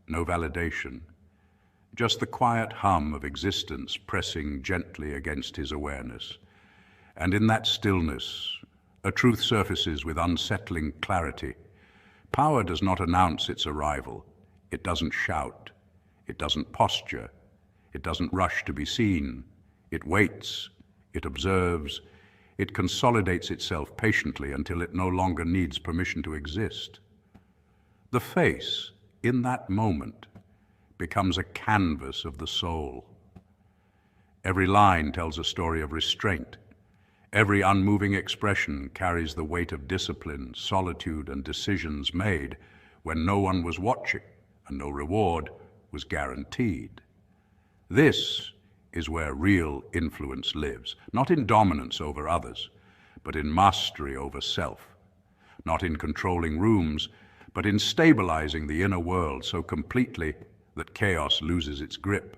no validation, just the quiet hum of existence pressing gently against his awareness. And in that stillness, a truth surfaces with unsettling clarity. Power does not announce its arrival. It doesn't shout. It doesn't posture. It doesn't rush to be seen. It waits. It observes. It consolidates itself patiently until it no longer needs permission to exist. The face, in that moment, becomes a canvas of the soul. Every line tells a story of restraint. Every unmoving expression carries the weight of discipline, solitude, and decisions made when no one was watching and no reward was guaranteed. This is where real influence lives, not in dominance over others, but in mastery over self, not in controlling rooms, but in stabilizing the inner world so completely that chaos loses its grip.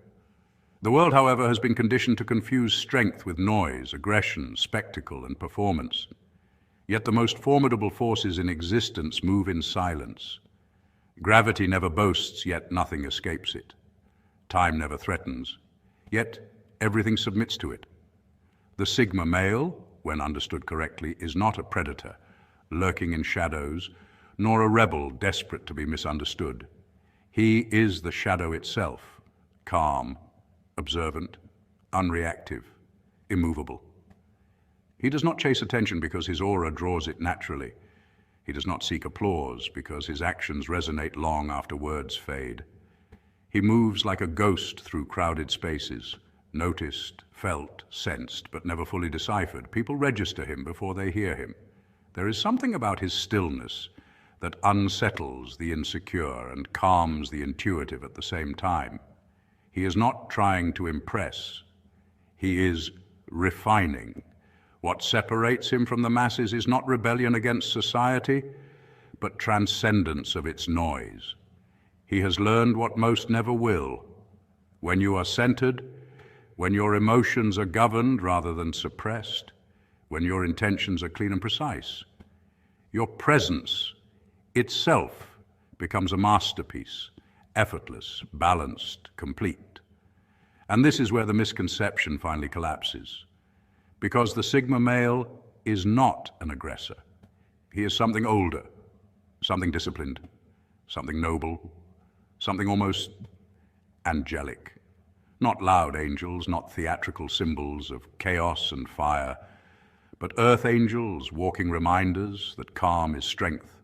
The world, however, has been conditioned to confuse strength with noise, aggression, spectacle, and performance. Yet the most formidable forces in existence move in silence. Gravity never boasts, yet nothing escapes it. Time never threatens, yet everything submits to it. The Sigma male, when understood correctly, is not a predator, lurking in shadows, nor a rebel desperate to be misunderstood. He is the shadow itself, calm, observant, unreactive, immovable. He does not chase attention because his aura draws it naturally. He does not seek applause because his actions resonate long after words fade. He moves like a ghost through crowded spaces, noticed, felt, sensed, but never fully deciphered. People register him before they hear him. There is something about his stillness that unsettles the insecure and calms the intuitive at the same time. He is not trying to impress. He is refining. What separates him from the masses is not rebellion against society, but transcendence of its noise. He has learned what most never will. When you are centered, when your emotions are governed rather than suppressed, when your intentions are clean and precise, your presence itself becomes a masterpiece, effortless, balanced, complete. And this is where the misconception finally collapses. Because the Sigma male is not an aggressor. He is something older, something disciplined, something noble, something almost angelic. Not loud angels, not theatrical symbols of chaos and fire, but earth angels, walking reminders that calm is strength,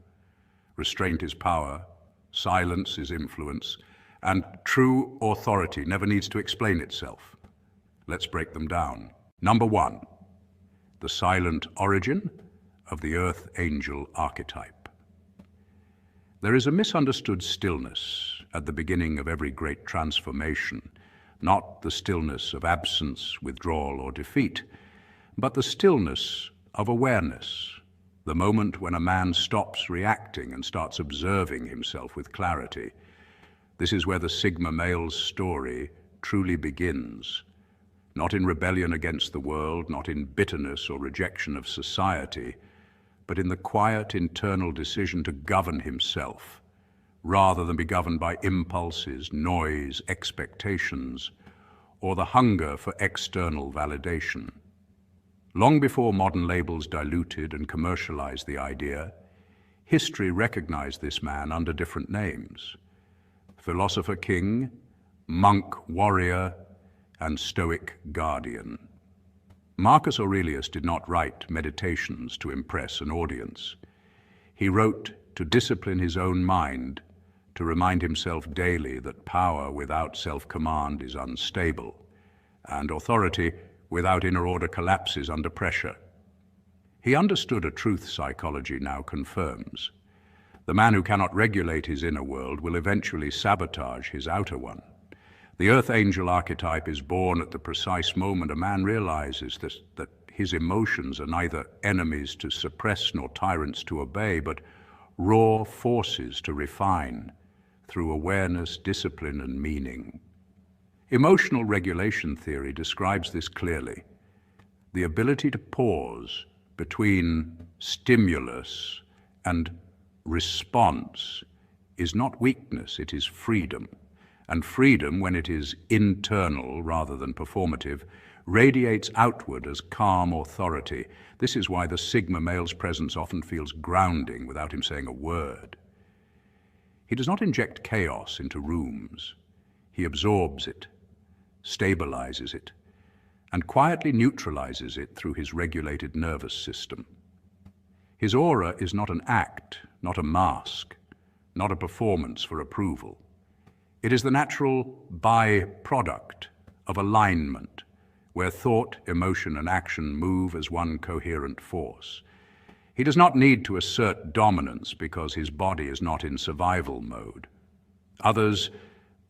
restraint is power, silence is influence, and true authority never needs to explain itself. Let's break them down. Number one, the silent origin of the earth angel archetype. There is a misunderstood stillness at the beginning of every great transformation, not the stillness of absence, withdrawal, or defeat, but the stillness of awareness, the moment when a man stops reacting and starts observing himself with clarity. This is where the Sigma male's story truly begins, not in rebellion against the world, not in bitterness or rejection of society, but in the quiet internal decision to govern himself, rather than be governed by impulses, noise, expectations, or the hunger for external validation. Long before modern labels diluted and commercialized the idea, history recognized this man under different names: philosopher king, monk warrior, and stoic guardian. Marcus Aurelius did not write meditations to impress an audience. He wrote to discipline his own mind, to remind himself daily that power without self-command is unstable, and authority without inner order collapses under pressure. He understood a truth psychology now confirms. The man who cannot regulate his inner world will eventually sabotage his outer one. The earth angel archetype is born at the precise moment a man realizes that his emotions are neither enemies to suppress nor tyrants to obey, but raw forces to refine through awareness, discipline, and meaning. Emotional regulation theory describes this clearly: the ability to pause between stimulus and response is not weakness, it is freedom. And freedom, when it is internal rather than performative, radiates outward as calm authority. This is why the Sigma male's presence often feels grounding without him saying a word. He does not inject chaos into rooms. He absorbs it, stabilizes it, and quietly neutralizes it through his regulated nervous system. His aura is not an act, not a mask, not a performance for approval. It is the natural byproduct of alignment, where thought, emotion, and action move as one coherent force. He does not need to assert dominance because his body is not in survival mode. Others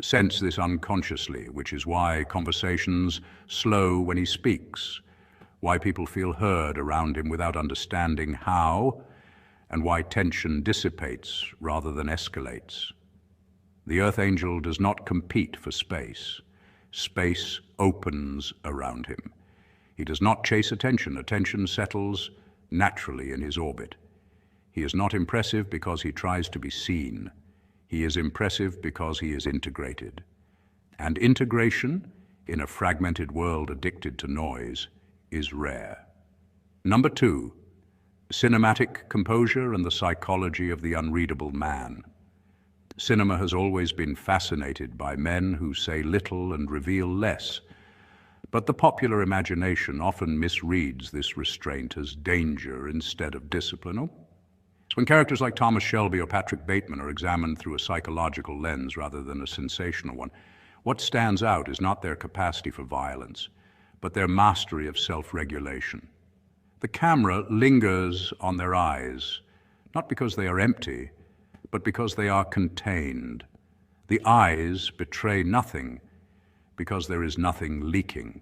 sense this unconsciously, which is why conversations slow when he speaks, why people feel heard around him without understanding how, and why tension dissipates rather than escalates. The Earth Angel does not compete for space. Space opens around him. He does not chase attention. Attention settles naturally in his orbit. He is not impressive because he tries to be seen. He is impressive because he is integrated. And integration, in a fragmented world addicted to noise, is rare. Number 2, cinematic composure and the psychology of the unreadable man. Cinema has always been fascinated by men who say little and reveal less, but the popular imagination often misreads this restraint as danger instead of discipline. When characters like Thomas Shelby or Patrick Bateman are examined through a psychological lens rather than a sensational one, what stands out is not their capacity for violence, but their mastery of self-regulation. The camera lingers on their eyes, not because they are empty, but because they are contained. The eyes betray nothing because there is nothing leaking.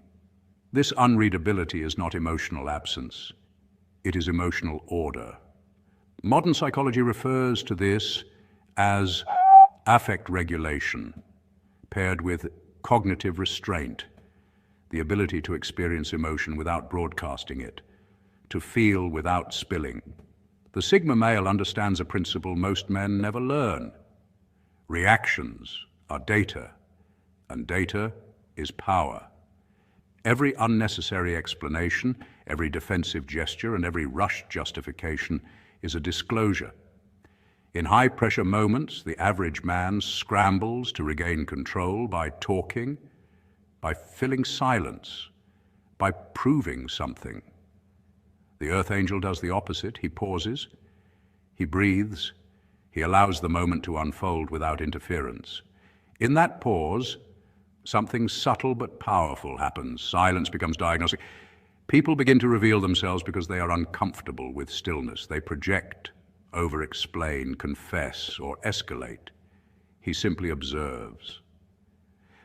This unreadability is not emotional absence. It is emotional order. Modern psychology refers to this as affect regulation, paired with cognitive restraint, the ability to experience emotion without broadcasting it, to feel without spilling. The Sigma male understands a principle most men never learn. Reactions are data, and data is power. Every unnecessary explanation, every defensive gesture, and every rushed justification is a disclosure. In high-pressure moments, the average man scrambles to regain control by talking, by filling silence, by proving something. The Earth Angel does the opposite. He pauses, he breathes, he allows the moment to unfold without interference. In that pause, something subtle but powerful happens. Silence becomes diagnostic. People begin to reveal themselves because they are uncomfortable with stillness. They project, over-explain, confess, or escalate. He simply observes.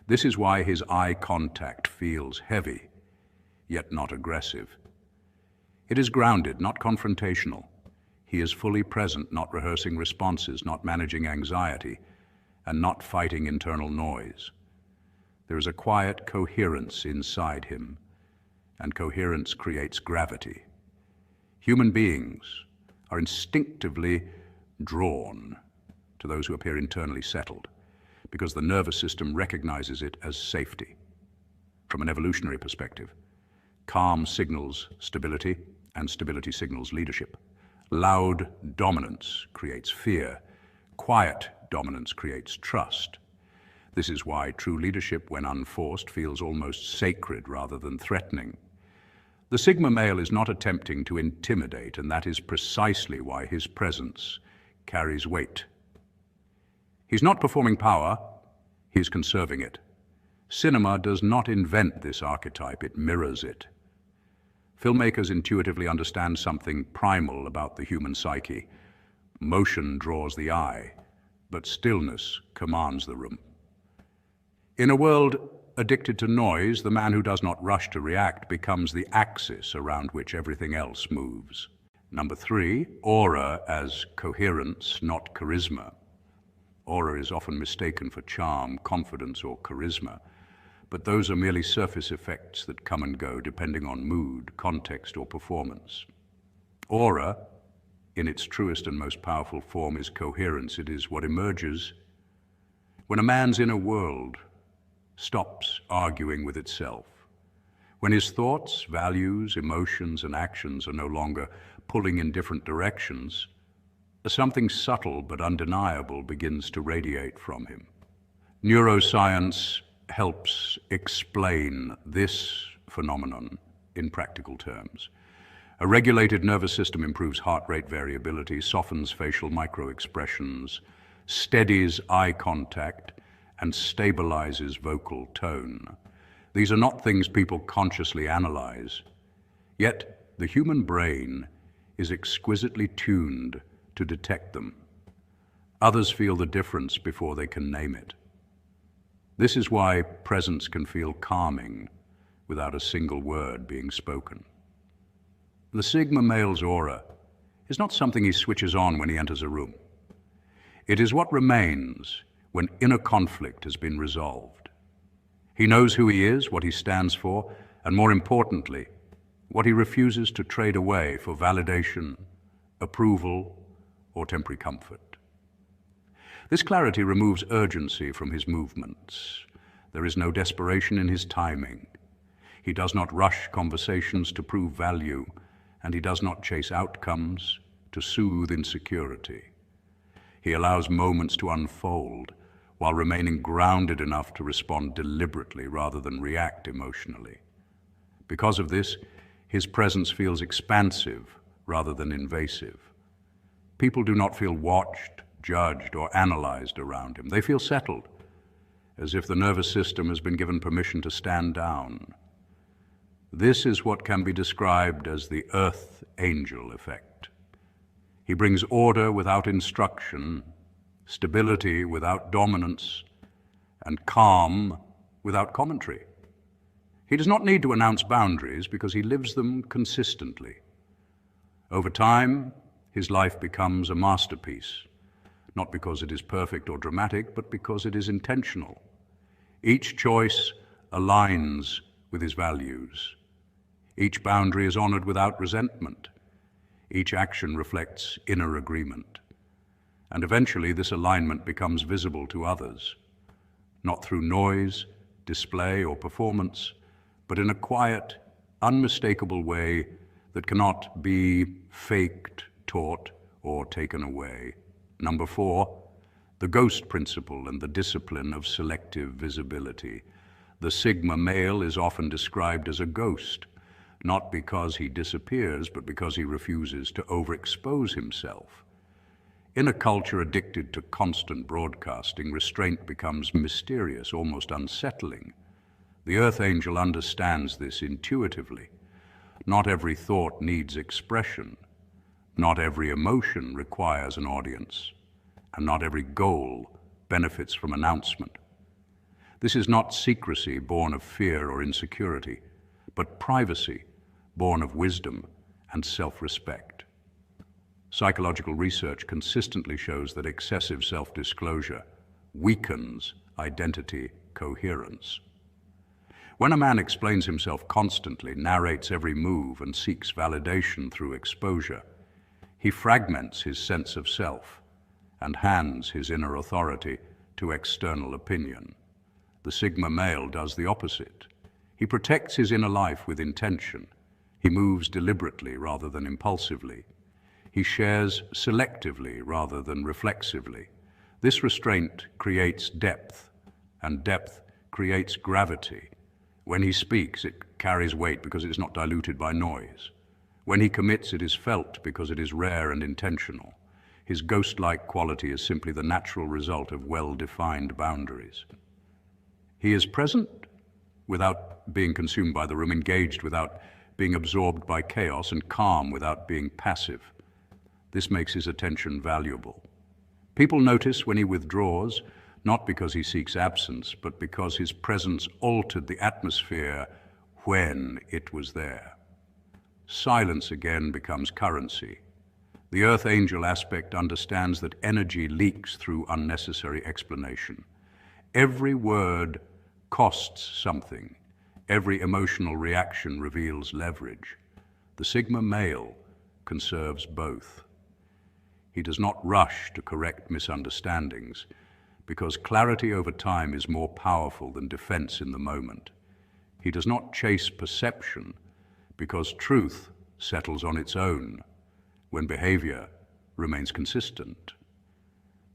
This is why his eye contact feels heavy, yet not aggressive. It is grounded, not confrontational. He is fully present, not rehearsing responses, not managing anxiety, and not fighting internal noise. There is a quiet coherence inside him, and coherence creates gravity. Human beings are instinctively drawn to those who appear internally settled, because the nervous system recognizes it as safety. From an evolutionary perspective, calm signals stability, and stability signals leadership. Loud dominance creates fear. Quiet dominance creates trust. This is why true leadership, when unforced, feels almost sacred rather than threatening. The Sigma male is not attempting to intimidate, and that is precisely why his presence carries weight. He's not performing power, he's conserving it. Cinema does not invent this archetype, it mirrors it. Filmmakers intuitively understand something primal about the human psyche. Motion draws the eye, but stillness commands the room. In a world addicted to noise, the man who does not rush to react becomes the axis around which everything else moves. Number 3, aura as coherence, not charisma. Aura is often mistaken for charm, confidence, or charisma, but those are merely surface effects that come and go depending on mood, context, or performance. Aura in its truest and most powerful form, is coherence. It is what emerges when a man's inner world stops arguing with itself, when his thoughts, values, emotions, and actions are no longer pulling in different directions. Something subtle but undeniable begins to radiate from him. Neuroscience helps explain this phenomenon in practical terms. A regulated nervous system improves heart rate variability, softens facial microexpressions, steadies eye contact, and stabilizes vocal tone. These are not things people consciously analyze, yet the human brain is exquisitely tuned to detect them. Others feel the difference before they can name it. This is why presence can feel calming without a single word being spoken. The Sigma male's aura is not something he switches on when he enters a room. It is what remains when inner conflict has been resolved. He knows who he is, what he stands for, and more importantly, what he refuses to trade away for validation, approval, or temporary comfort. This clarity removes urgency from his movements. There is no desperation in his timing. He does not rush conversations to prove value, and he does not chase outcomes to soothe insecurity. He allows moments to unfold while remaining grounded enough to respond deliberately rather than react emotionally. Because of this, his presence feels expansive rather than invasive. People do not feel watched, judged, or analyzed around him. They feel settled, as if the nervous system has been given permission to stand down. This is what can be described as the earth angel effect. He brings order without instruction, stability without dominance, and calm without commentary. He does not need to announce boundaries because he lives them consistently. Over time, his life becomes a masterpiece, not because it is perfect or dramatic, but because it is intentional. Each choice aligns with his values. Each boundary is honored without resentment. Each action reflects inner agreement. And eventually this alignment becomes visible to others, not through noise, display, or performance, but in a quiet, unmistakable way that cannot be faked, taught, or taken away. Number 4, the ghost principle and the discipline of selective visibility. The Sigma male is often described as a ghost, not because he disappears, but because he refuses to overexpose himself. In a culture addicted to constant broadcasting, restraint becomes mysterious, almost unsettling. The Earth Angel understands this intuitively. Not every thought needs expression. Not every emotion requires an audience. And not every goal benefits from announcement. This is not secrecy born of fear or insecurity, but privacy born of wisdom and self-respect. Psychological research consistently shows that excessive self-disclosure weakens identity coherence. When a man explains himself constantly, narrates every move, and seeks validation through exposure, he fragments his sense of self and hands his inner authority to external opinion. The Sigma male does the opposite. He protects his inner life with intention. He moves deliberately rather than impulsively. He shares selectively rather than reflexively. This restraint creates depth, and depth creates gravity. When he speaks, it carries weight because it is not diluted by noise. When he commits, it is felt because it is rare and intentional. His ghost-like quality is simply the natural result of well-defined boundaries. He is present without being consumed by the room, engaged without being absorbed by chaos, and calm without being passive. This makes his attention valuable. People notice when he withdraws, not because he seeks absence, but because his presence altered the atmosphere when it was there. Silence again becomes currency. The Earth Angel aspect understands that energy leaks through unnecessary explanation. Every word costs something. Every emotional reaction reveals leverage. The Sigma male conserves both. He does not rush to correct misunderstandings, because clarity over time is more powerful than defense in the moment. He does not chase perception, because truth settles on its own when behavior remains consistent.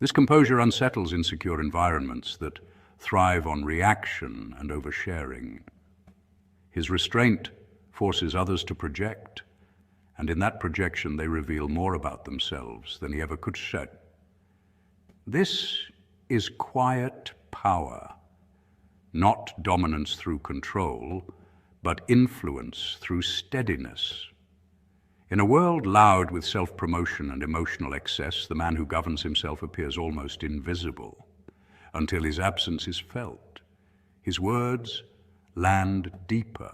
This composure unsettles insecure environments that thrive on reaction and oversharing. His restraint forces others to project, and in that projection they reveal more about themselves than he ever could say. This is quiet power, not dominance through control, but influence through steadiness. In a world loud with self-promotion and emotional excess, the man who governs himself appears almost invisible until his absence is felt. His words land deeper,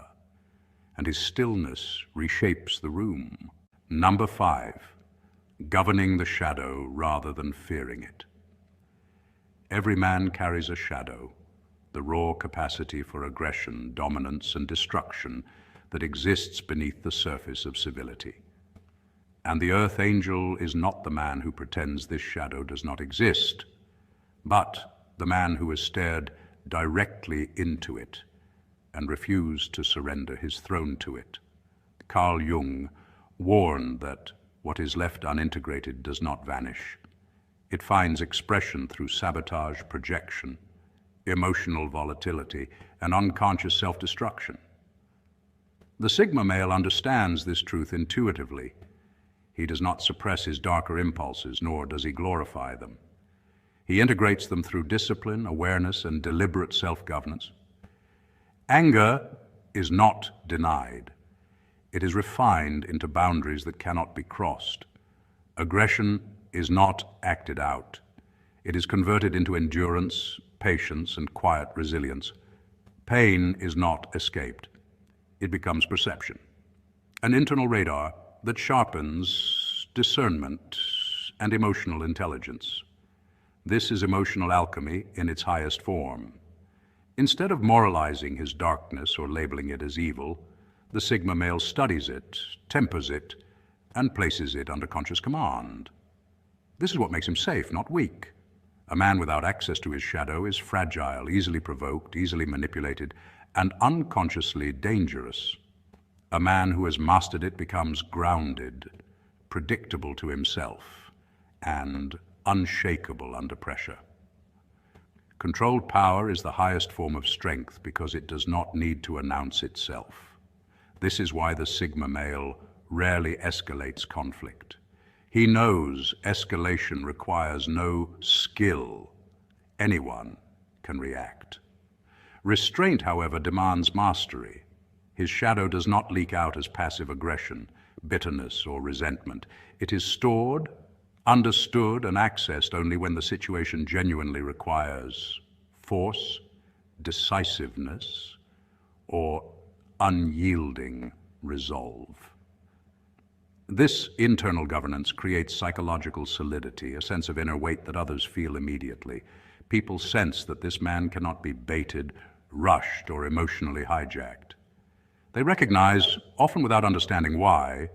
and his stillness reshapes the room. Number 5, governing the shadow rather than fearing it. Every man carries a shadow, the raw capacity for aggression, dominance, and destruction that exists beneath the surface of civility. And the earth angel is not the man who pretends this shadow does not exist, but the man who has stared directly into it and refused to surrender his throne to it. Carl Jung warned that what is left unintegrated does not vanish. It finds expression through sabotage, projection, emotional volatility, and unconscious self-destruction. The Sigma male understands this truth intuitively. He does not suppress his darker impulses, nor does he glorify them. He integrates them through discipline, awareness, and deliberate self-governance. Anger is not denied. It is refined into boundaries that cannot be crossed. Aggression is not acted out. It is converted into endurance, patience, and quiet resilience. Pain is not escaped. It becomes perception, an internal radar that sharpens discernment and emotional intelligence. This is emotional alchemy in its highest form. Instead of moralizing his darkness or labeling it as evil, the Sigma male studies it, tempers it, and places it under conscious command. This is what makes him safe, not weak. A man without access to his shadow is fragile, easily provoked, easily manipulated, and unconsciously dangerous. A man who has mastered it becomes grounded, predictable to himself, and unshakable under pressure. Controlled power is the highest form of strength because it does not need to announce itself. This is why the Sigma male rarely escalates conflict. He knows escalation requires no skill. Anyone can react. Restraint, however, demands mastery. His shadow does not leak out as passive aggression, bitterness, or resentment. It is stored, understood, and accessed only when the situation genuinely requires force, decisiveness, or unyielding resolve. This internal governance creates psychological solidity, a sense of inner weight that others feel immediately. People sense that this man cannot be baited, rushed, or emotionally hijacked. They recognize, often without understanding why,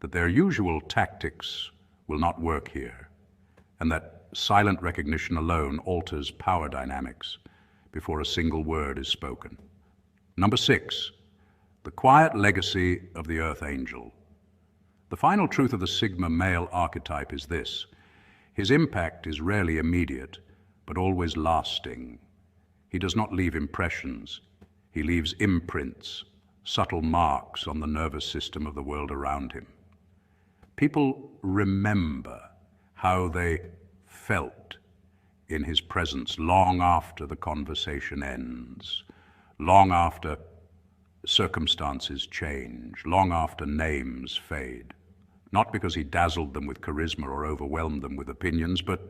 that their usual tactics will not work here, and that silent recognition alone alters power dynamics before a single word is spoken. Number 6, the quiet legacy of the Earth Angel. The final truth of the Sigma male archetype is this: his impact is rarely immediate, but always lasting. He does not leave impressions. He leaves imprints, subtle marks on the nervous system of the world around him. People remember how they felt in his presence long after the conversation ends, long after circumstances change, long after names fade. Not because he dazzled them with charisma or overwhelmed them with opinions, but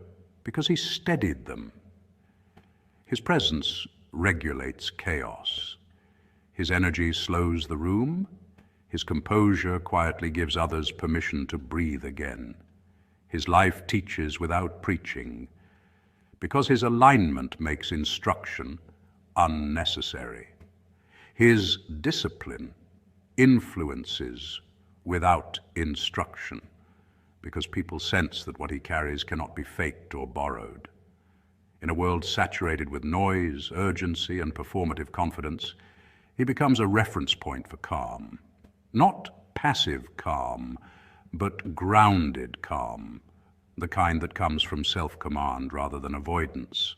because he steadied them. His presence regulates chaos. His energy slows the room. His composure quietly gives others permission to breathe again. His life teaches without preaching, because his alignment makes instruction unnecessary. His discipline influences without instruction, because people sense that what he carries cannot be faked or borrowed. In a world saturated with noise, urgency, and performative confidence, he becomes a reference point for calm. Not passive calm, but grounded calm, the kind that comes from self-command rather than avoidance.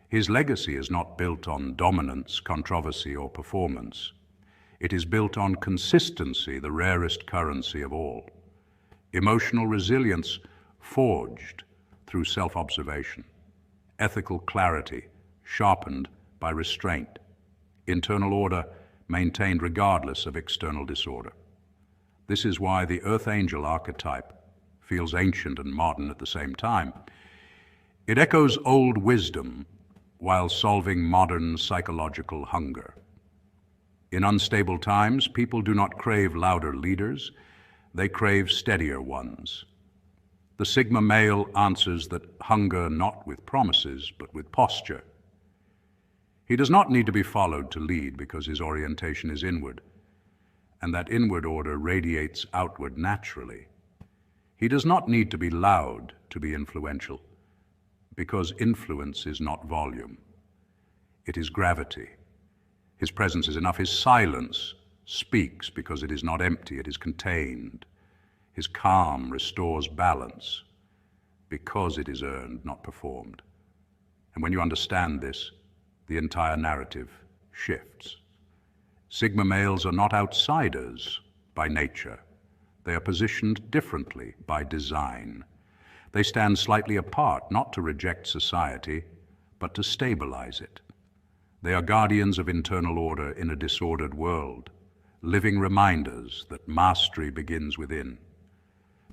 His legacy is not built on dominance, controversy, or performance. It is built on consistency, the rarest currency of all. Emotional resilience forged through self-observation. Ethical clarity sharpened by restraint. Internal order maintained regardless of external disorder. This is why the Earth Angel archetype feels ancient and modern at the same time. It echoes old wisdom while solving modern psychological hunger. In unstable times, people do not crave louder leaders, they crave steadier ones. The Sigma male answers that hunger not with promises, but with posture. He does not need to be followed to lead because his orientation is inward, and that inward order radiates outward naturally. He does not need to be loud to be influential, because influence is not volume. It is gravity. His presence is enough. His silence speaks because it is not empty, it is contained. His calm restores balance because it is earned, not performed. And when you understand this, the entire narrative shifts. Sigma males are not outsiders by nature. They are positioned differently by design. They stand slightly apart, not to reject society, but to stabilize it. They are guardians of internal order in a disordered world, living reminders that mastery begins within.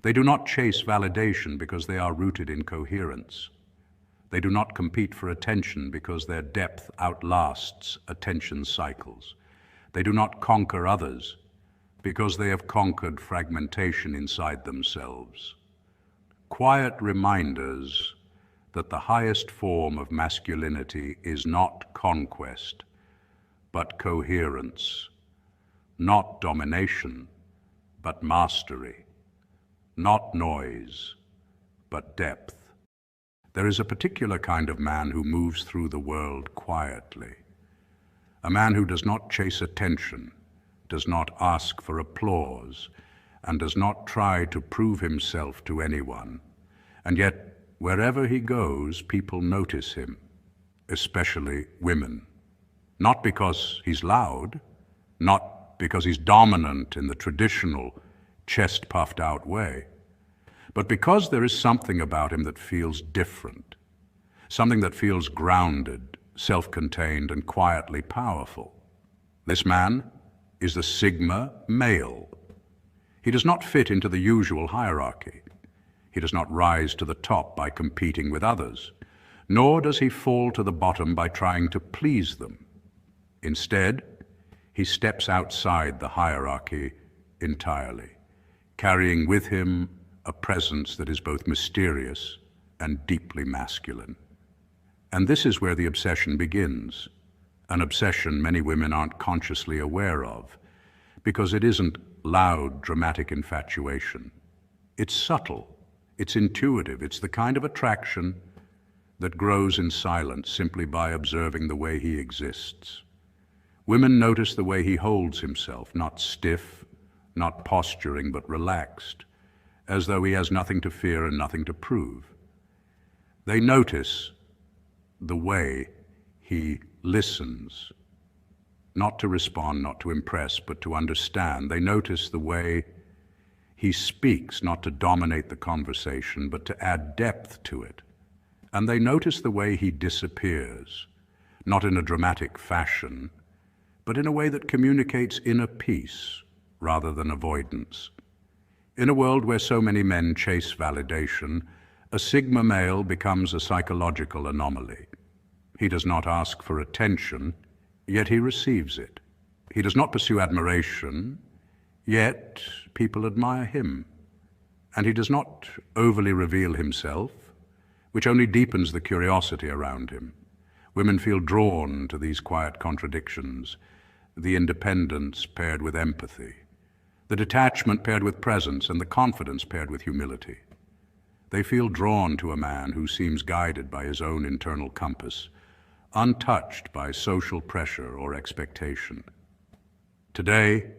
They do not chase validation because they are rooted in coherence. They do not compete for attention because their depth outlasts attention cycles. They do not conquer others because they have conquered fragmentation inside themselves. Quiet reminders that the highest form of masculinity is not conquest, but coherence, not domination, but mastery, not noise, but depth. There is a particular kind of man who moves through the world quietly, a man who does not chase attention, does not ask for applause, and does not try to prove himself to anyone. And yet, wherever he goes, people notice him, especially women. Not because he's loud, not because he's dominant in the traditional chest-puffed-out way, but because there is something about him that feels different, something that feels grounded, self-contained, and quietly powerful. This man is the Sigma male. He does not fit into the usual hierarchy. He does not rise to the top by competing with others, nor does he fall to the bottom by trying to please them. Instead, he steps outside the hierarchy entirely, carrying with him a presence that is both mysterious and deeply masculine. And this is where the obsession begins, an obsession many women aren't consciously aware of, because it isn't loud, dramatic infatuation. It's subtle, it's intuitive, it's the kind of attraction that grows in silence simply by observing the way he exists. Women notice the way he holds himself, not stiff, not posturing, but relaxed, as though he has nothing to fear and nothing to prove. They notice the way he listens, not to respond, not to impress, but to understand. They notice the way he speaks, not to dominate the conversation, but to add depth to it. And they notice the way he disappears, not in a dramatic fashion, but in a way that communicates inner peace rather than avoidance. In a world where so many men chase validation, a Sigma male becomes a psychological anomaly. He does not ask for attention, yet he receives it. He does not pursue admiration, yet people admire him. And he does not overly reveal himself, which only deepens the curiosity around him. Women feel drawn to these quiet contradictions, the independence paired with empathy, the detachment paired with presence, and the confidence paired with humility. They feel drawn to a man who seems guided by his own internal compass, untouched by social pressure or expectation. Today,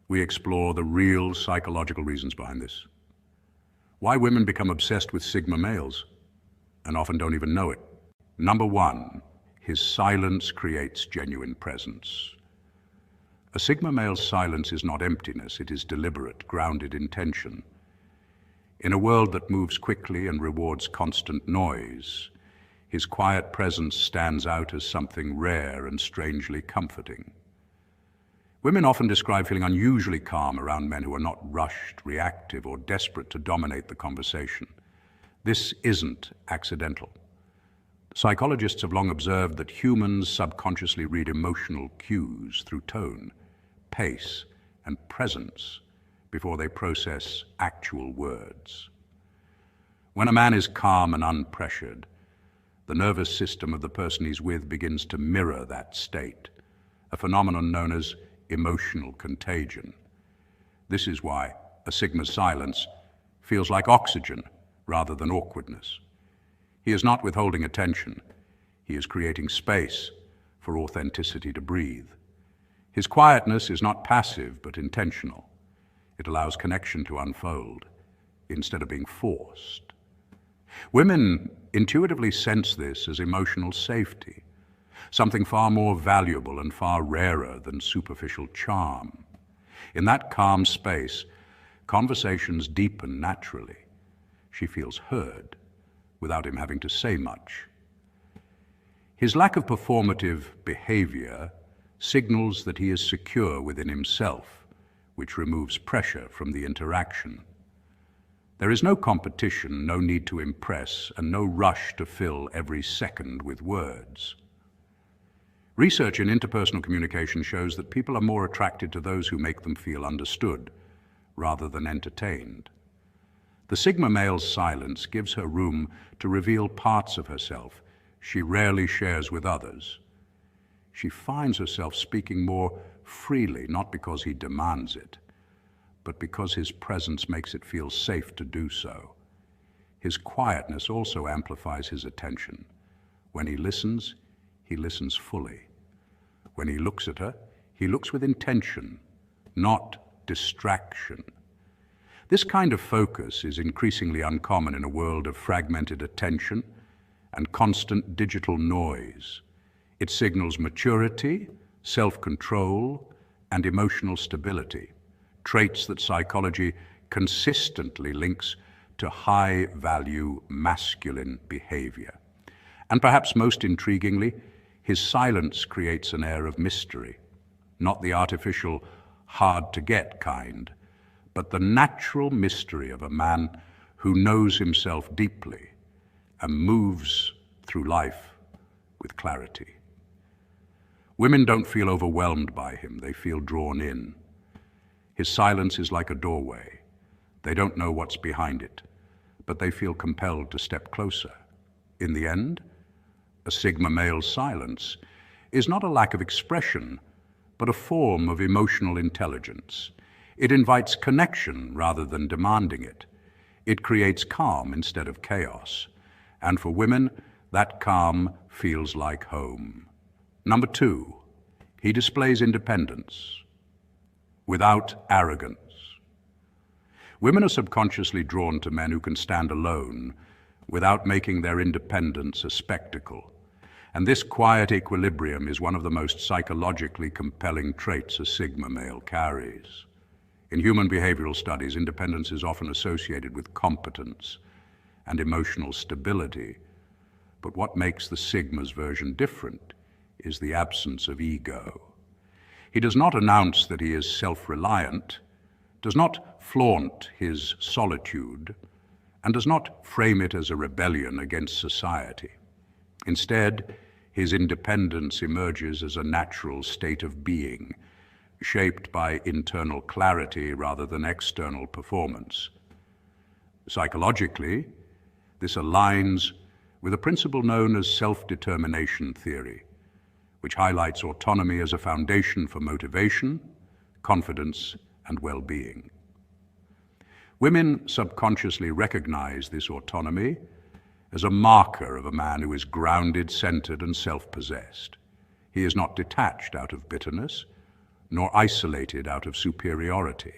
we explore the real psychological reasons behind this. Why women become obsessed with Sigma males and often don't even know it. Number one, his silence creates genuine presence. A Sigma male's silence is not emptiness, it is deliberate, grounded in tension. In a world that moves quickly and rewards constant noise, his quiet presence stands out as something rare and strangely comforting. Women often describe feeling unusually calm around men who are not rushed, reactive, or desperate to dominate the conversation. This isn't accidental. Psychologists have long observed that humans subconsciously read emotional cues through tone, pace, and presence before they process actual words. When a man is calm and unpressured, the nervous system of the person he's with begins to mirror that state, a phenomenon known as emotional contagion. This is why a Sigma's silence feels like oxygen rather than awkwardness. He is not withholding attention. He is creating space for authenticity to breathe. His quietness is not passive but intentional. It allows connection to unfold instead of being forced. Women intuitively sense this as emotional safety, something far more valuable and far rarer than superficial charm. In that calm space, conversations deepen naturally. She feels heard without him having to say much. His lack of performative behavior signals that he is secure within himself, which removes pressure from the interaction. There is no competition, no need to impress, and no rush to fill every second with words. Research in interpersonal communication shows that people are more attracted to those who make them feel understood, rather than entertained. The Sigma male's silence gives her room to reveal parts of herself she rarely shares with others. She finds herself speaking more freely, not because he demands it, but because his presence makes it feel safe to do so. His quietness also amplifies his attention. When he listens fully. When he looks at her, he looks with intention, not distraction. This kind of focus is increasingly uncommon in a world of fragmented attention and constant digital noise. It signals maturity, self-control, and emotional stability, traits that psychology consistently links to high-value masculine behavior. And perhaps most intriguingly, his silence creates an air of mystery, not the artificial, hard-to-get kind, but the natural mystery of a man who knows himself deeply and moves through life with clarity. Women don't feel overwhelmed by him, they feel drawn in. His silence is like a doorway. They don't know what's behind it, but they feel compelled to step closer. In the end, a Sigma male's silence is not a lack of expression, but a form of emotional intelligence. It invites connection rather than demanding it. It creates calm instead of chaos. And for women, that calm feels like home. Number two, he displays independence without arrogance. Women are subconsciously drawn to men who can stand alone without making their independence a spectacle. And this quiet equilibrium is one of the most psychologically compelling traits a Sigma male carries. In human behavioral studies, independence is often associated with competence and emotional stability. But what makes the Sigma's version different is the absence of ego. He does not announce that he is self-reliant, does not flaunt his solitude, and does not frame it as a rebellion against society. Instead, his independence emerges as a natural state of being, shaped by internal clarity rather than external performance. Psychologically, this aligns with a principle known as self-determination theory, which highlights autonomy as a foundation for motivation, confidence, and well-being. Women subconsciously recognize this autonomy as a marker of a man who is grounded, centered, and self-possessed. He is not detached out of bitterness, nor isolated out of superiority.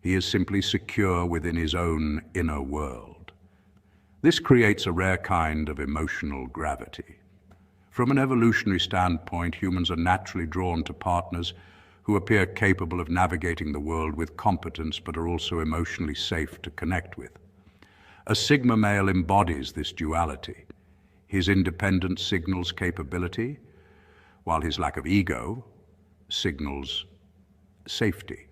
He is simply secure within his own inner world. This creates a rare kind of emotional gravity. From an evolutionary standpoint, humans are naturally drawn to partners who appear capable of navigating the world with competence but are also emotionally safe to connect with. A Sigma male embodies this duality. His independence signals capability, while his lack of ego signals safety.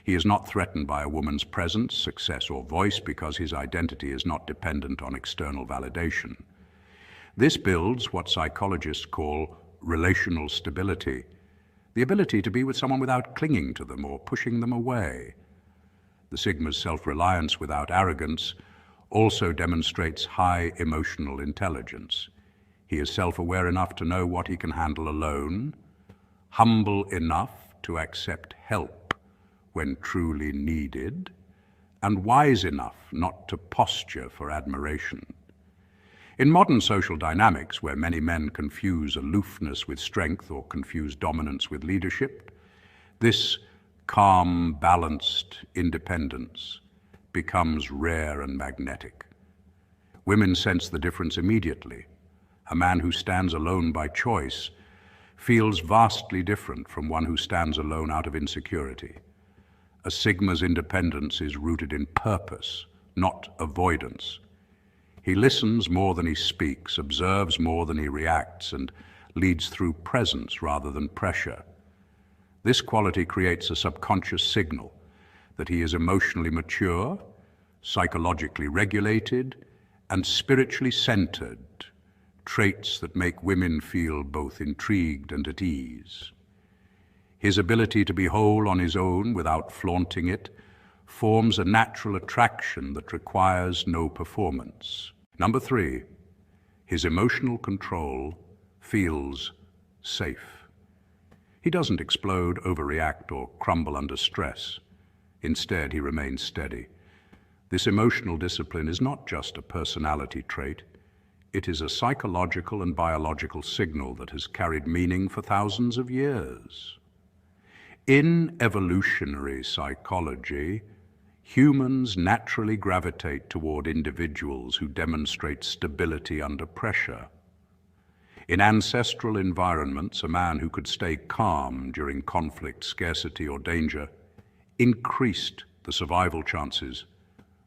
He is not threatened by a woman's presence, success, or voice because his identity is not dependent on external validation. This builds what psychologists call relational stability, the ability to be with someone without clinging to them or pushing them away. The Sigma's self-reliance without arrogance also demonstrates high emotional intelligence. He is self-aware enough to know what he can handle alone, humble enough to accept help when truly needed, and wise enough not to posture for admiration. In modern social dynamics, where many men confuse aloofness with strength or confuse dominance with leadership, this calm, balanced independence becomes rare and magnetic. Women sense the difference immediately. A man who stands alone by choice feels vastly different from one who stands alone out of insecurity. A Sigma's independence is rooted in purpose, not avoidance. He listens more than he speaks, observes more than he reacts, and leads through presence rather than pressure. This quality creates a subconscious signal that he is emotionally mature, psychologically regulated, and spiritually centered, traits that make women feel both intrigued and at ease. His ability to be whole on his own without flaunting it forms a natural attraction that requires no performance. Number 3, his emotional control feels safe. He doesn't explode, overreact, or crumble under stress. Instead, he remains steady. This emotional discipline is not just a personality trait. It is a psychological and biological signal that has carried meaning for thousands of years. In evolutionary psychology, humans naturally gravitate toward individuals who demonstrate stability under pressure. In ancestral environments, a man who could stay calm during conflict, scarcity, or danger increased the survival chances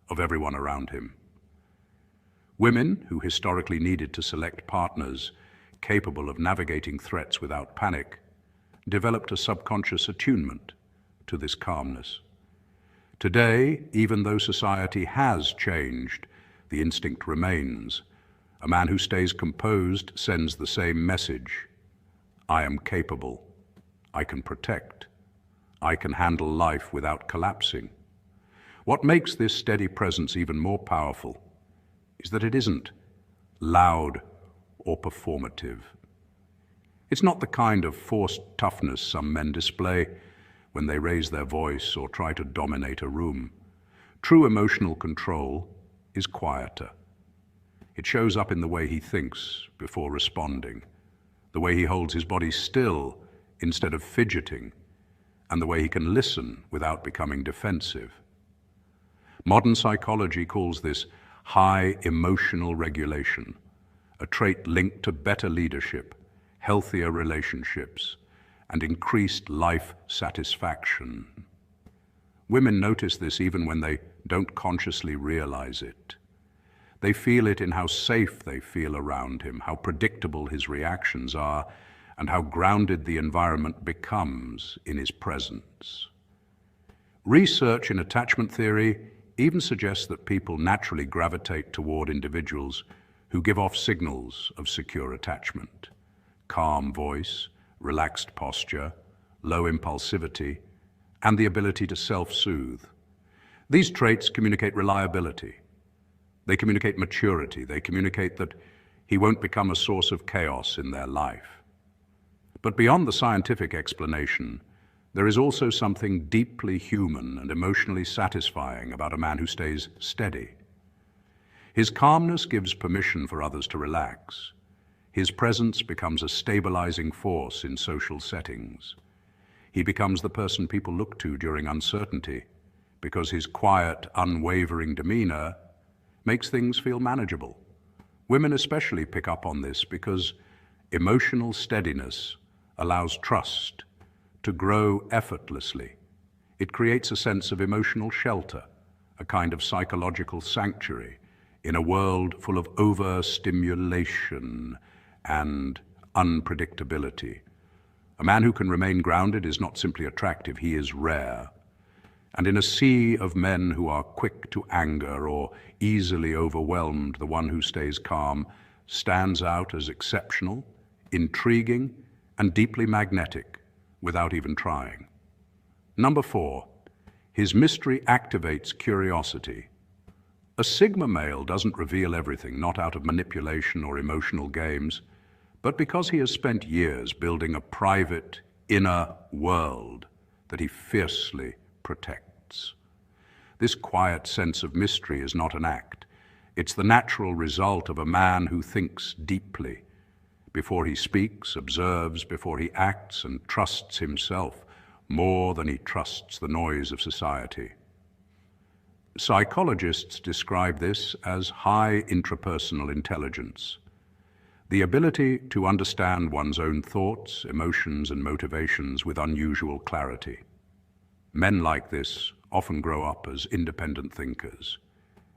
of everyone around him. Women, who historically needed to select partners capable of navigating threats without panic, developed a subconscious attunement to this calmness. Today, even though society has changed, the instinct remains. A man who stays composed sends the same message. I am capable. I can protect. I can handle life without collapsing. What makes this steady presence even more powerful is that it isn't loud or performative. It's not the kind of forced toughness some men display when they raise their voice or try to dominate a room. True emotional control is quieter. It shows up in the way he thinks before responding, the way he holds his body still instead of fidgeting, and the way he can listen without becoming defensive. Modern psychology calls this high emotional regulation, a trait linked to better leadership, healthier relationships, and increased life satisfaction. Women notice this even when they don't consciously realize it. They feel it in how safe they feel around him, how predictable his reactions are, and how grounded the environment becomes in his presence. Research in attachment theory even suggests that people naturally gravitate toward individuals who give off signals of secure attachment. Calm voice, relaxed posture, low impulsivity, and the ability to self-soothe. These traits communicate reliability. They communicate maturity. They communicate that he won't become a source of chaos in their life. But beyond the scientific explanation, There is also something deeply human and emotionally satisfying about a man who stays steady. His calmness gives permission for others to relax. His presence becomes a stabilizing force in social settings. He becomes the person people look to during uncertainty because his quiet, unwavering demeanor makes things feel manageable. Women especially pick up on this because emotional steadiness allows trust to grow effortlessly. It creates a sense of emotional shelter, a kind of psychological sanctuary in a world full of overstimulation and unpredictability. A man who can remain grounded is not simply attractive, he is rare. And in a sea of men who are quick to anger or easily overwhelmed, the one who stays calm stands out as exceptional, intriguing, and deeply magnetic without even trying. Number 4, his mystery activates curiosity. A Sigma male doesn't reveal everything, not out of manipulation or emotional games, but because he has spent years building a private, inner world that he fiercely protects. This quiet sense of mystery is not an act. It's the natural result of a man who thinks deeply before he speaks, observes before he acts, and trusts himself more than he trusts the noise of society. Psychologists describe this as high intrapersonal intelligence, the ability to understand one's own thoughts, emotions, and motivations with unusual clarity. Men like this often grow up as independent thinkers,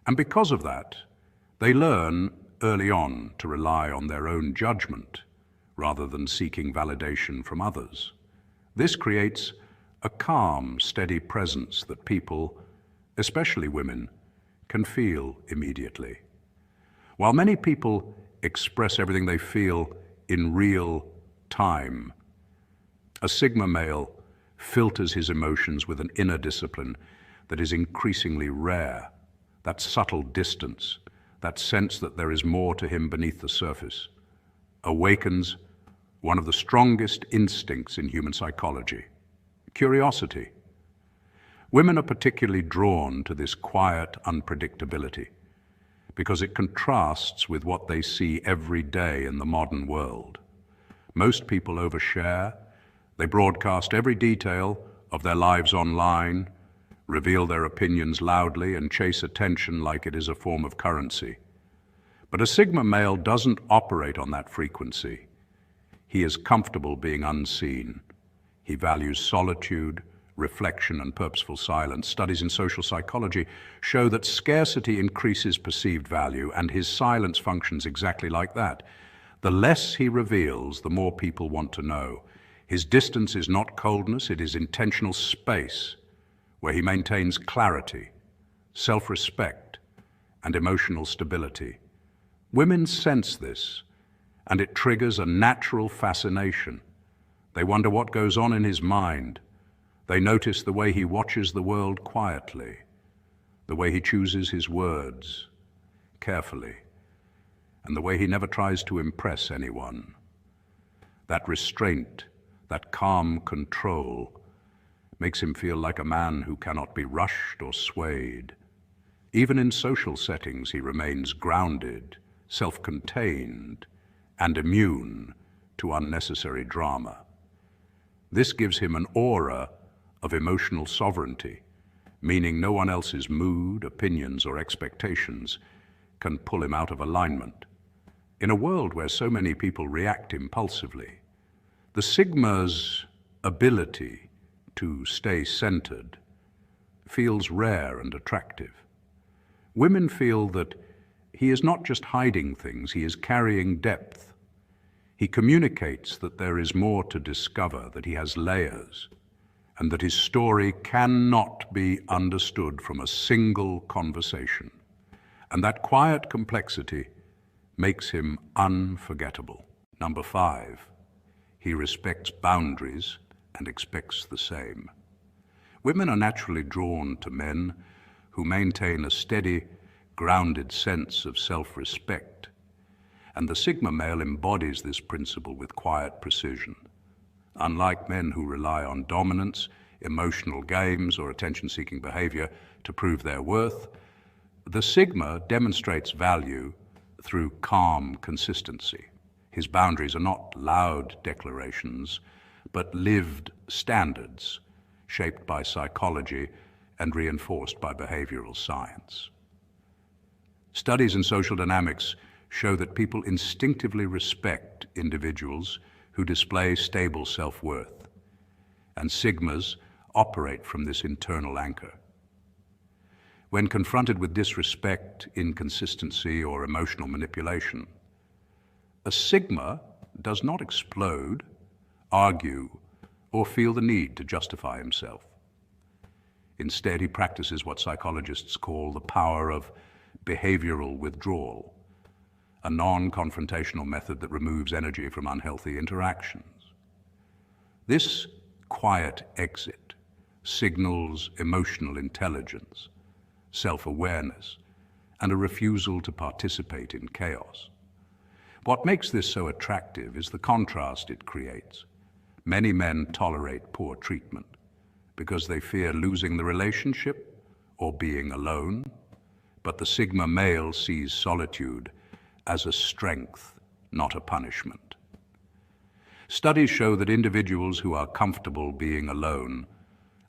and because of that, they learn early on to rely on their own judgment rather than seeking validation from others. This creates a calm, steady presence that people, especially women, can feel immediately. While many people express everything they feel in real time, a Sigma male filters his emotions with an inner discipline that is increasingly rare. That subtle distance, that sense that there is more to him beneath the surface, awakens one of the strongest instincts in human psychology: curiosity. Women are particularly drawn to this quiet unpredictability because it contrasts with what they see every day in the modern world. Most people overshare. They broadcast every detail of their lives online, reveal their opinions loudly, and chase attention like it is a form of currency. But a Sigma male doesn't operate on that frequency. He is comfortable being unseen. He values solitude, reflection, and purposeful silence. Studies in social psychology show that scarcity increases perceived value, and his silence functions exactly like that. The less he reveals, the more people want to know. His distance is not coldness, it is intentional space where he maintains clarity, self-respect, and emotional stability. Women sense this, and it triggers a natural fascination. They wonder what goes on in his mind. They notice the way he watches the world quietly, the way he chooses his words carefully, and the way he never tries to impress anyone. That restraint, that calm control, makes him feel like a man who cannot be rushed or swayed. Even in social settings, he remains grounded, self-contained, and immune to unnecessary drama. This gives him an aura of emotional sovereignty, meaning no one else's mood, opinions, or expectations can pull him out of alignment. In a world where so many people react impulsively, the Sigma's ability to stay centered feels rare and attractive. Women feel that he is not just hiding things, he is carrying depth. He communicates that there is more to discover, that he has layers, and that his story cannot be understood from a single conversation. And that quiet complexity makes him unforgettable. Number 5, he respects boundaries and expects the same. Women are naturally drawn to men who maintain a steady, grounded sense of self-respect, and the Sigma male embodies this principle with quiet precision. Unlike men who rely on dominance, emotional games, or attention-seeking behavior to prove their worth, the Sigma demonstrates value through calm consistency. His boundaries are not loud declarations, but lived standards shaped by psychology and reinforced by behavioral science. Studies in social dynamics show that people instinctively respect individuals who display stable self-worth, and Sigmas operate from this internal anchor. When confronted with disrespect, inconsistency, or emotional manipulation, a Sigma does not explode, argue, or feel the need to justify himself. Instead, he practices what psychologists call the power of behavioral withdrawal, a non-confrontational method that removes energy from unhealthy interactions. This quiet exit signals emotional intelligence, self-awareness, and a refusal to participate in chaos. What makes this so attractive is the contrast it creates. Many men tolerate poor treatment because they fear losing the relationship or being alone, but the Sigma male sees solitude as a strength, not a punishment. Studies show that individuals who are comfortable being alone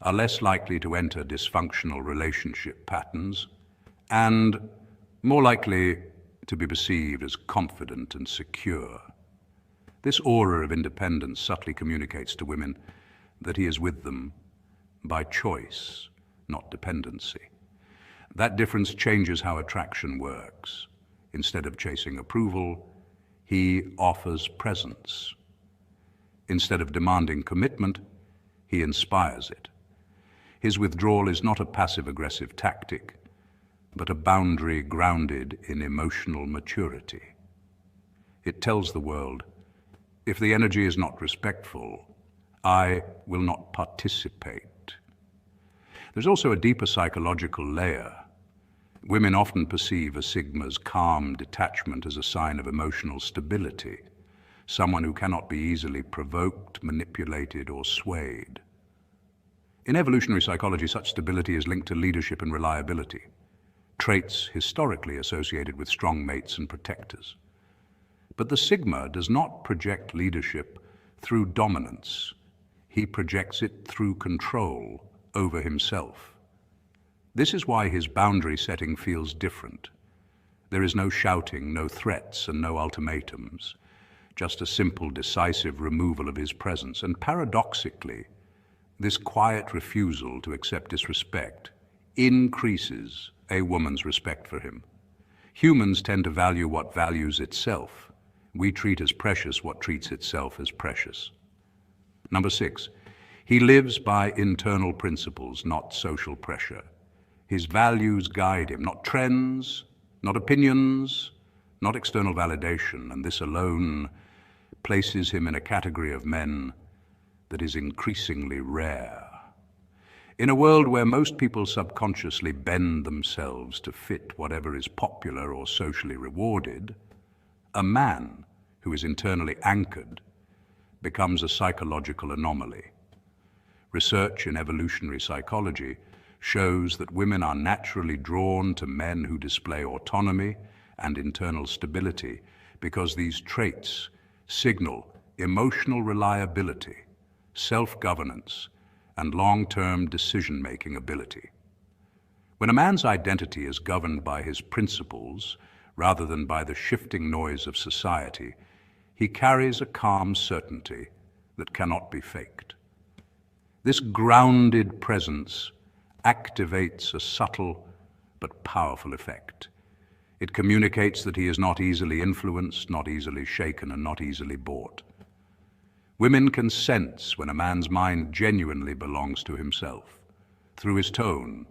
are less likely to enter dysfunctional relationship patterns and more likely to be perceived as confident and secure. This aura of independence subtly communicates to women that he is with them by choice, not dependency. That difference changes how attraction works. Instead of chasing approval, he offers presence. Instead of demanding commitment, he inspires it. His withdrawal is not a passive-aggressive tactic, but a boundary grounded in emotional maturity. It tells the world, if the energy is not respectful, I will not participate. There's also a deeper psychological layer. Women often perceive a Sigma's calm detachment as a sign of emotional stability, someone who cannot be easily provoked, manipulated, or swayed. In evolutionary psychology, such stability is linked to leadership and reliability, traits historically associated with strong mates and protectors. But the Sigma does not project leadership through dominance. He projects it through control over himself. This is why his boundary setting feels different. There is no shouting, no threats, and no ultimatums, just a simple, decisive removal of his presence. And paradoxically, this quiet refusal to accept disrespect increases a woman's respect for him. Humans tend to value what values itself. We treat as precious what treats itself as precious. Number 6, he lives by internal principles, not social pressure. His values guide him, not trends, not opinions, not external validation, and this alone places him in a category of men that is increasingly rare. In a world where most people subconsciously bend themselves to fit whatever is popular or socially rewarded, a man who is internally anchored becomes a psychological anomaly. Research in evolutionary psychology shows that women are naturally drawn to men who display autonomy and internal stability because these traits signal emotional reliability, self-governance, and long-term decision-making ability. When a man's identity is governed by his principles rather than by the shifting noise of society, he carries a calm certainty that cannot be faked. This grounded presence activates a subtle but powerful effect. It communicates that he is not easily influenced, not easily shaken, and not easily bought. Women can sense when a man's mind genuinely belongs to himself, through his tone,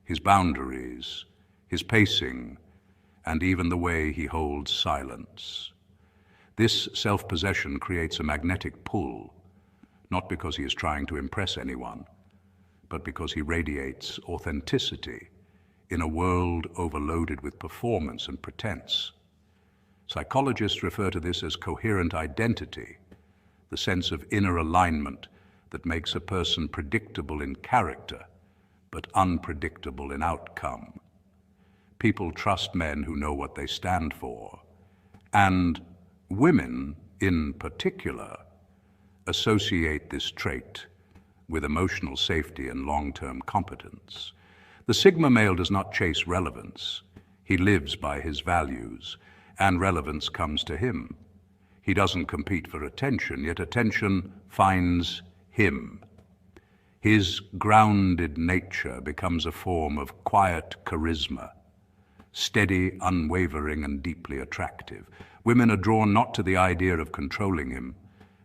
his boundaries, his pacing, and even the way he holds silence. This self-possession creates a magnetic pull, not because he is trying to impress anyone, but because he radiates authenticity in a world overloaded with performance and pretense. Psychologists refer to this as coherent identity, the sense of inner alignment that makes a person predictable in character, but unpredictable in outcome. People trust men who know what they stand for, and women, in particular, associate this trait with emotional safety and long-term competence. The Sigma male does not chase relevance. He lives by his values, and relevance comes to him. He doesn't compete for attention, yet attention finds him. His grounded nature becomes a form of quiet charisma, steady, unwavering, and deeply attractive. Women are drawn not to the idea of controlling him,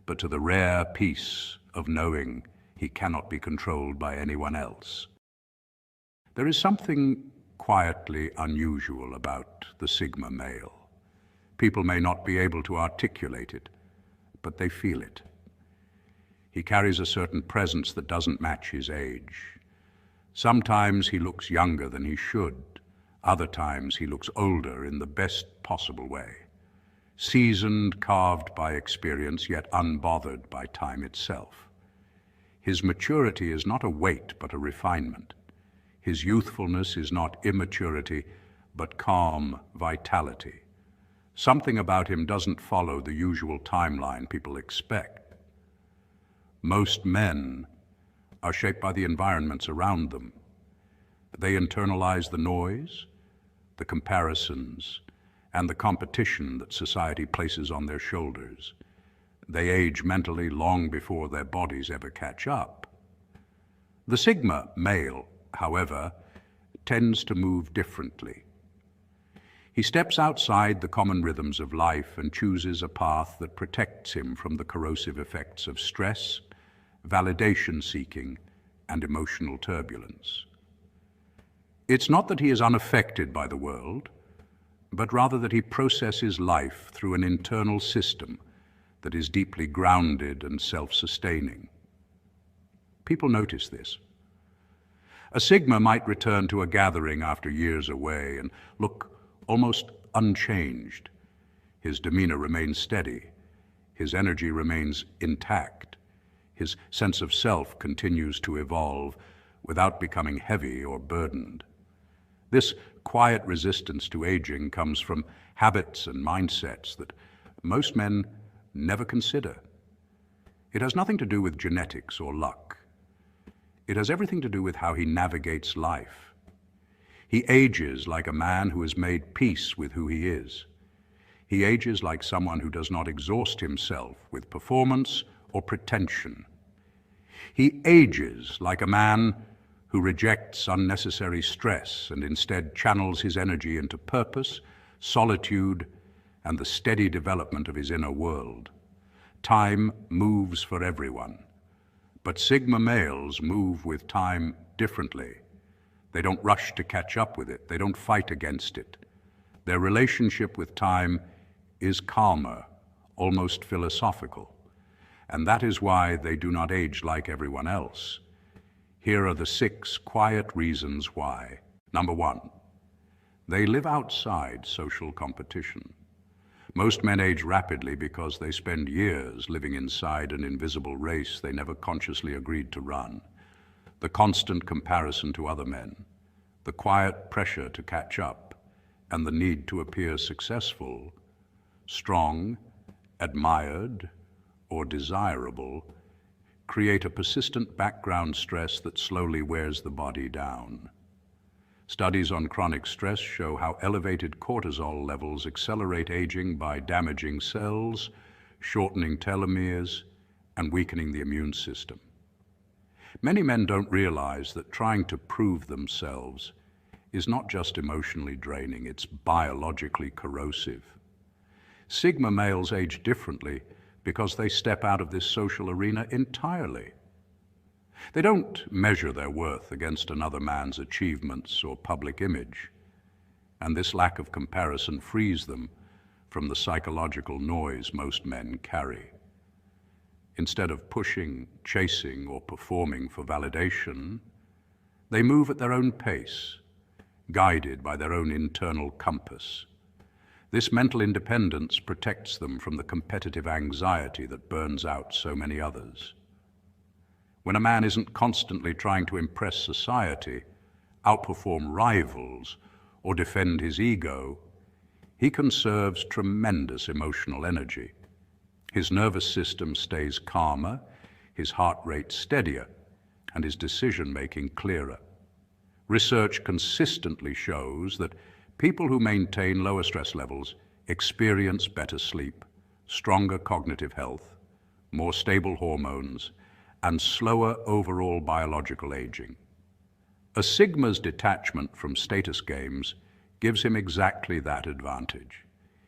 but to the rare peace of knowing he cannot be controlled by anyone else. There is something quietly unusual about the Sigma male. People may not be able to articulate it, but they feel it. He carries a certain presence that doesn't match his age. Sometimes he looks younger than he should. Other times he looks older in the best possible way. Seasoned, carved by experience, yet unbothered by time itself. His maturity is not a weight, but a refinement. His youthfulness is not immaturity, but calm vitality. Something about him doesn't follow the usual timeline people expect. Most men are shaped by the environments around them. They internalize the noise, the comparisons, and the competition that society places on their shoulders. They age mentally long before their bodies ever catch up. The Sigma male, however, tends to move differently. He steps outside the common rhythms of life and chooses a path that protects him from the corrosive effects of stress, validation seeking, and emotional turbulence. It's not that he is unaffected by the world, but rather that he processes life through an internal system that is deeply grounded and self-sustaining. People notice this. A Sigma might return to a gathering after years away and look almost unchanged. His demeanor remains steady. His energy remains intact. His sense of self continues to evolve without becoming heavy or burdened. This quiet resistance to aging comes from habits and mindsets that most men never consider. It has nothing to do with genetics or luck. It has everything to do with how he navigates life. He ages like a man who has made peace with who he is. He ages like someone who does not exhaust himself with performance or pretension. He ages like a man who rejects unnecessary stress and instead channels his energy into purpose, solitude, and the steady development of his inner world. Time moves for everyone, but Sigma males move with time differently. They don't rush to catch up with it. They don't fight against it. Their relationship with time is calmer, almost philosophical, and that is why they do not age like everyone else. Here are the 6 quiet reasons why. Number 1, they live outside social competition. Most men age rapidly because they spend years living inside an invisible race they never consciously agreed to run. The constant comparison to other men, the quiet pressure to catch up, and the need to appear successful, strong, admired, or desirable create a persistent background stress that slowly wears the body down. Studies on chronic stress show how elevated cortisol levels accelerate aging by damaging cells, shortening telomeres, and weakening the immune system. Many men don't realize that trying to prove themselves is not just emotionally draining, it's biologically corrosive. Sigma males age differently because they step out of this social arena entirely. They don't measure their worth against another man's achievements or public image, and this lack of comparison frees them from the psychological noise most men carry. Instead of pushing, chasing, or performing for validation, they move at their own pace, guided by their own internal compass. This mental independence protects them from the competitive anxiety that burns out so many others. When a man isn't constantly trying to impress society, outperform rivals, or defend his ego, he conserves tremendous emotional energy. His nervous system stays calmer, his heart rate steadier, and his decision-making clearer. Research consistently shows that people who maintain lower stress levels experience better sleep, stronger cognitive health, more stable hormones, and slower overall biological aging. A Sigma's detachment from status games gives him exactly that advantage.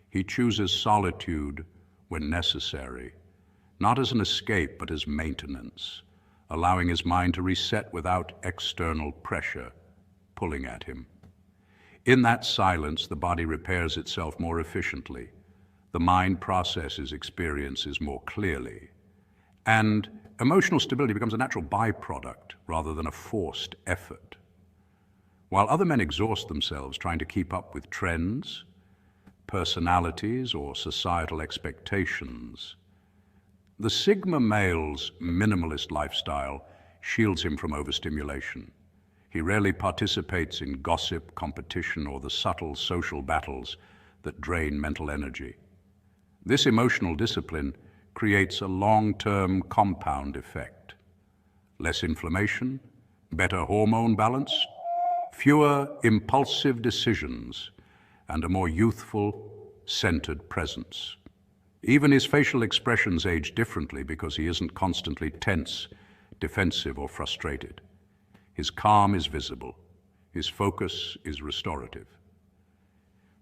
He chooses solitude when necessary, not as an escape but as maintenance, allowing his mind to reset without external pressure pulling at him. In that silence, the body repairs itself more efficiently, the mind processes experiences more clearly, and emotional stability becomes a natural byproduct rather than a forced effort. While other men exhaust themselves trying to keep up with trends, personalities, or societal expectations, the Sigma male's minimalist lifestyle shields him from overstimulation. He rarely participates in gossip, competition, or the subtle social battles that drain mental energy. This emotional discipline creates a long-term compound effect. Less inflammation, better hormone balance, fewer impulsive decisions, and a more youthful, centered presence. Even his facial expressions age differently because he isn't constantly tense, defensive, or frustrated. His calm is visible. His focus is restorative.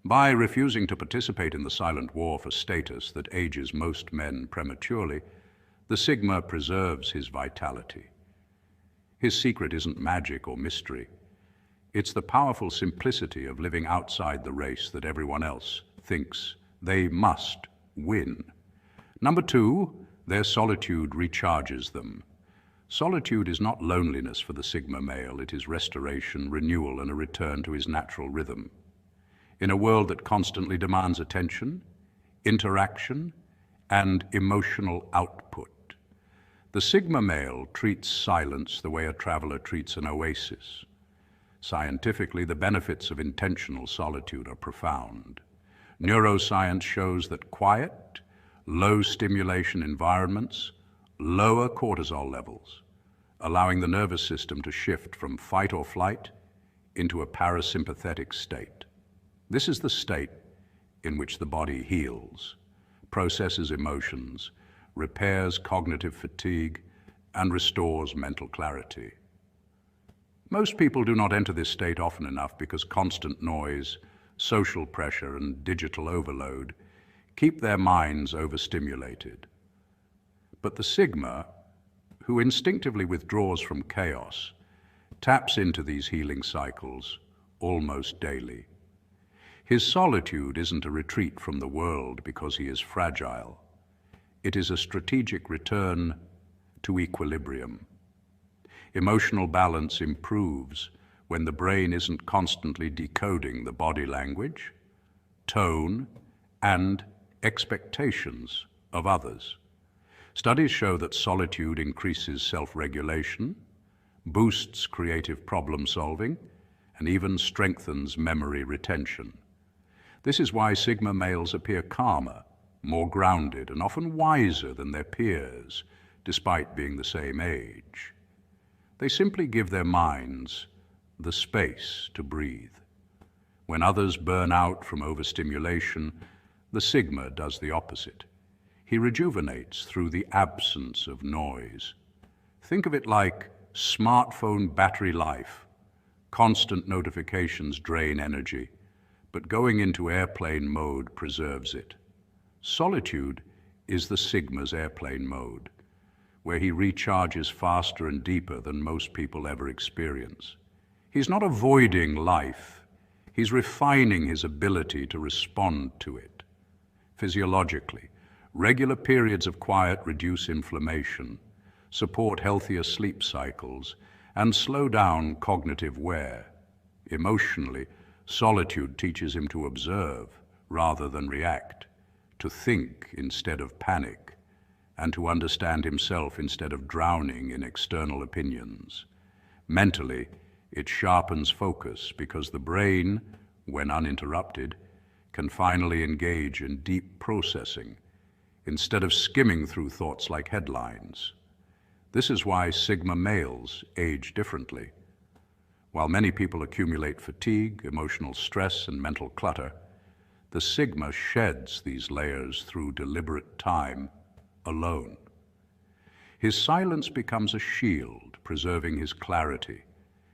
By refusing to participate in the silent war for status that ages most men prematurely, the Sigma preserves his vitality. His secret isn't magic or mystery. It's the powerful simplicity of living outside the race that everyone else thinks they must win. Number two, their solitude recharges them. Solitude is not loneliness for the Sigma male, it is restoration, renewal, and a return to his natural rhythm. In a world that constantly demands attention, interaction, and emotional output, the Sigma male treats silence the way a traveler treats an oasis. Scientifically, the benefits of intentional solitude are profound. Neuroscience shows that quiet, low stimulation environments lower cortisol levels, allowing the nervous system to shift from fight or flight into a parasympathetic state. This is the state in which the body heals, processes emotions, repairs cognitive fatigue, and restores mental clarity. Most people do not enter this state often enough because constant noise, social pressure, and digital overload keep their minds overstimulated. But the Sigma, who instinctively withdraws from chaos, taps into these healing cycles almost daily. His solitude isn't a retreat from the world because he is fragile. It is a strategic return to equilibrium. Emotional balance improves when the brain isn't constantly decoding the body language, tone, and expectations of others. Studies show that solitude increases self-regulation, boosts creative problem-solving, and even strengthens memory retention. This is why Sigma males appear calmer, more grounded, and often wiser than their peers, despite being the same age. They simply give their minds the space to breathe. When others burn out from overstimulation, the Sigma does the opposite. He rejuvenates through the absence of noise. Think of it like smartphone battery life. Constant notifications drain energy, but going into airplane mode preserves it. Solitude is the Sigma's airplane mode, where he recharges faster and deeper than most people ever experience. He's not avoiding life, he's refining his ability to respond to it. Physiologically, regular periods of quiet reduce inflammation, support healthier sleep cycles, and slow down cognitive wear. Emotionally, solitude teaches him to observe rather than react, to think instead of panic, and to understand himself instead of drowning in external opinions. Mentally, it sharpens focus because the brain, when uninterrupted, can finally engage in deep processing instead of skimming through thoughts like headlines. This is why Sigma males age differently. While many people accumulate fatigue, emotional stress, and mental clutter, the Sigma sheds these layers through deliberate time alone. His silence becomes a shield, preserving his clarity.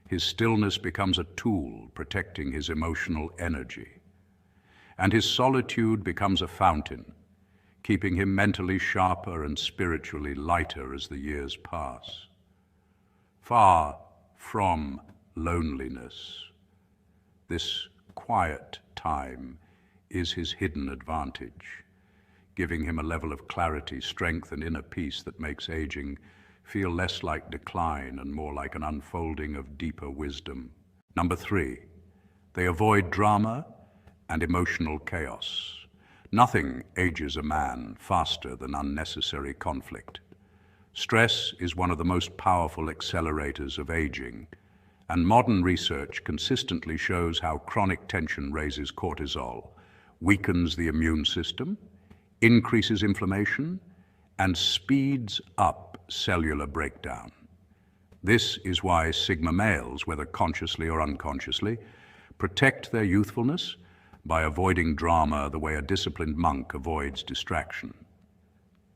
His stillness becomes a tool, protecting his emotional energy. And his solitude becomes a fountain, keeping him mentally sharper and spiritually lighter as the years pass. Far from loneliness, this quiet time is his hidden advantage, giving him a level of clarity, strength, and inner peace that makes aging feel less like decline and more like an unfolding of deeper wisdom. Number 3, they avoid drama and emotional chaos. Nothing ages a man faster than unnecessary conflict. Stress is one of the most powerful accelerators of aging, and modern research consistently shows how chronic tension raises cortisol, weakens the immune system, increases inflammation, and speeds up cellular breakdown. This is why Sigma males, whether consciously or unconsciously, protect their youthfulness by avoiding drama the way a disciplined monk avoids distraction.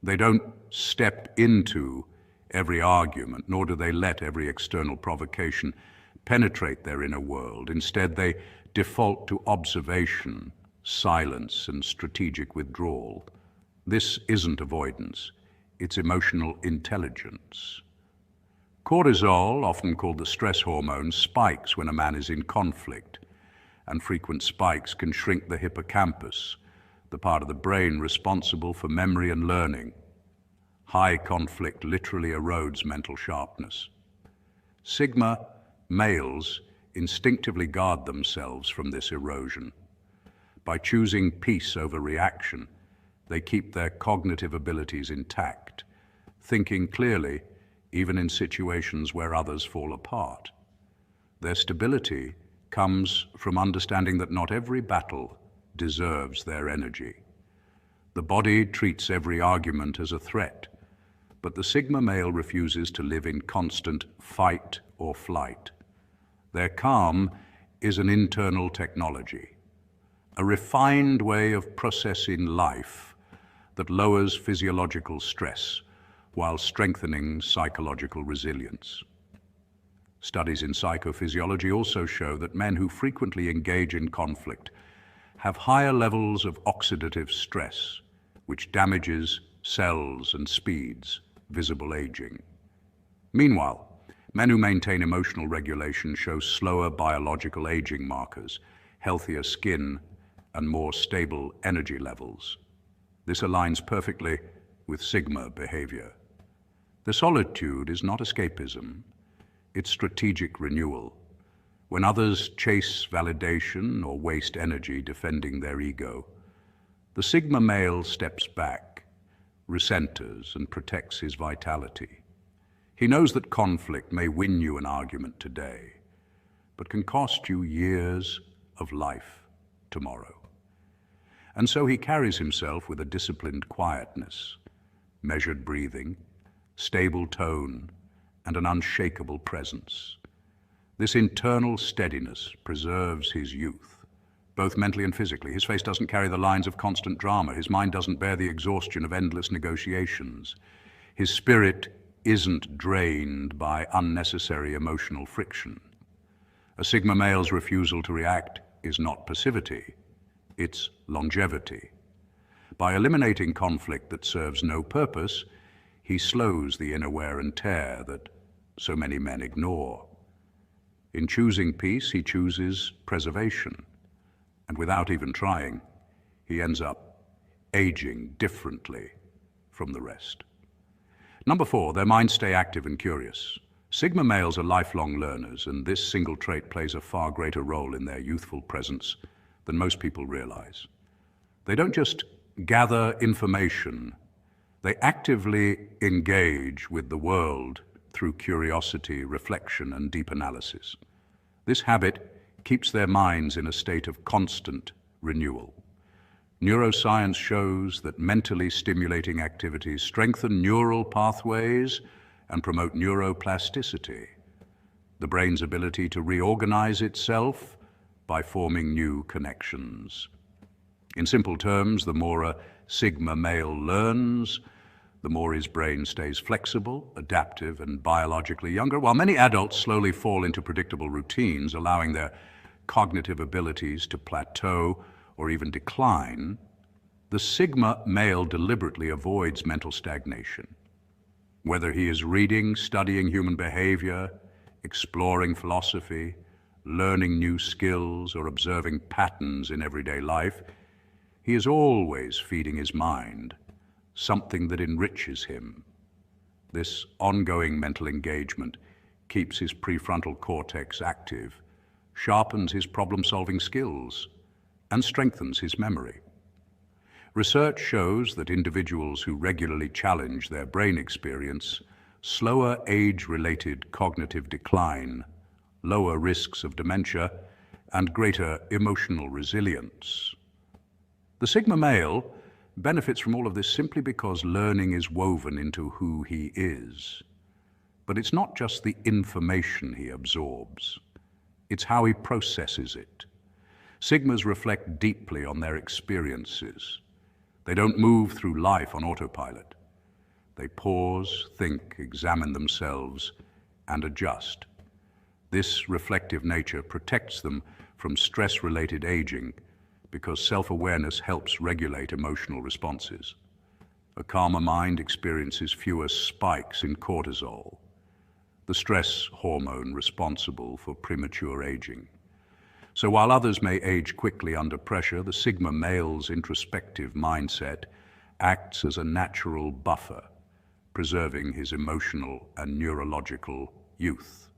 They don't step into every argument, nor do they let every external provocation penetrate their inner world. Instead, they default to observation, silence, and strategic withdrawal. This isn't avoidance, it's emotional intelligence. Cortisol, often called the stress hormone, spikes when a man is in conflict, and frequent spikes can shrink the hippocampus, the part of the brain responsible for memory and learning. High conflict literally erodes mental sharpness. Sigma males instinctively guard themselves from this erosion. By choosing peace over reaction, they keep their cognitive abilities intact, thinking clearly even in situations where others fall apart. Their stability comes from understanding that not every battle deserves their energy. The body treats every argument as a threat, but the Sigma male refuses to live in constant fight or flight. Their calm is an internal technology, a refined way of processing life that lowers physiological stress while strengthening psychological resilience. Studies in psychophysiology also show that men who frequently engage in conflict have higher levels of oxidative stress, which damages cells and speeds visible aging. Meanwhile, men who maintain emotional regulation show slower biological aging markers, healthier skin, and more stable energy levels. This aligns perfectly with Sigma behavior. The solitude is not escapism, it's strategic renewal. When others chase validation or waste energy defending their ego, the Sigma male steps back, recenters, and protects his vitality. He knows that conflict may win you an argument today, but can cost you years of life tomorrow. And so he carries himself with a disciplined quietness, measured breathing, stable tone, and an unshakable presence. This internal steadiness preserves his youth, both mentally and physically. His face doesn't carry the lines of constant drama. His mind doesn't bear the exhaustion of endless negotiations. His spirit isn't drained by unnecessary emotional friction. A Sigma male's refusal to react is not passivity, it's longevity. By eliminating conflict that serves no purpose, he slows the inner wear and tear that so many men ignore. In choosing peace, he chooses preservation, and without even trying, he ends up aging differently from the rest. Number 4, their minds stay active and curious. Sigma males are lifelong learners, and this single trait plays a far greater role in their youthful presence than most people realize. They don't just gather information, they actively engage with the world through curiosity, reflection, and deep analysis. This habit keeps their minds in a state of constant renewal. Neuroscience shows that mentally stimulating activities strengthen neural pathways and promote neuroplasticity, the brain's ability to reorganize itself by forming new connections. In simple terms, the more a Sigma male learns, the more his brain stays flexible, adaptive, and biologically younger. While many adults slowly fall into predictable routines, allowing their cognitive abilities to plateau or even decline, the Sigma male deliberately avoids mental stagnation. Whether he is reading, studying human behavior, exploring philosophy, learning new skills, or observing patterns in everyday life, he is always feeding his mind something that enriches him. This ongoing mental engagement keeps his prefrontal cortex active, sharpens his problem-solving skills, and strengthens his memory. Research shows that individuals who regularly challenge their brain experience slower age-related cognitive decline, lower risks of dementia, and greater emotional resilience. The Sigma male benefits from all of this simply because learning is woven into who he is. But it's not just the information he absorbs, it's how he processes it. Sigmas reflect deeply on their experiences. They don't move through life on autopilot. They pause, think, examine themselves, and adjust. This reflective nature protects them from stress-related aging because self-awareness helps regulate emotional responses. A calmer mind experiences fewer spikes in cortisol, the stress hormone responsible for premature aging. So while others may age quickly under pressure, the Sigma male's introspective mindset acts as a natural buffer, preserving his emotional and neurological youth.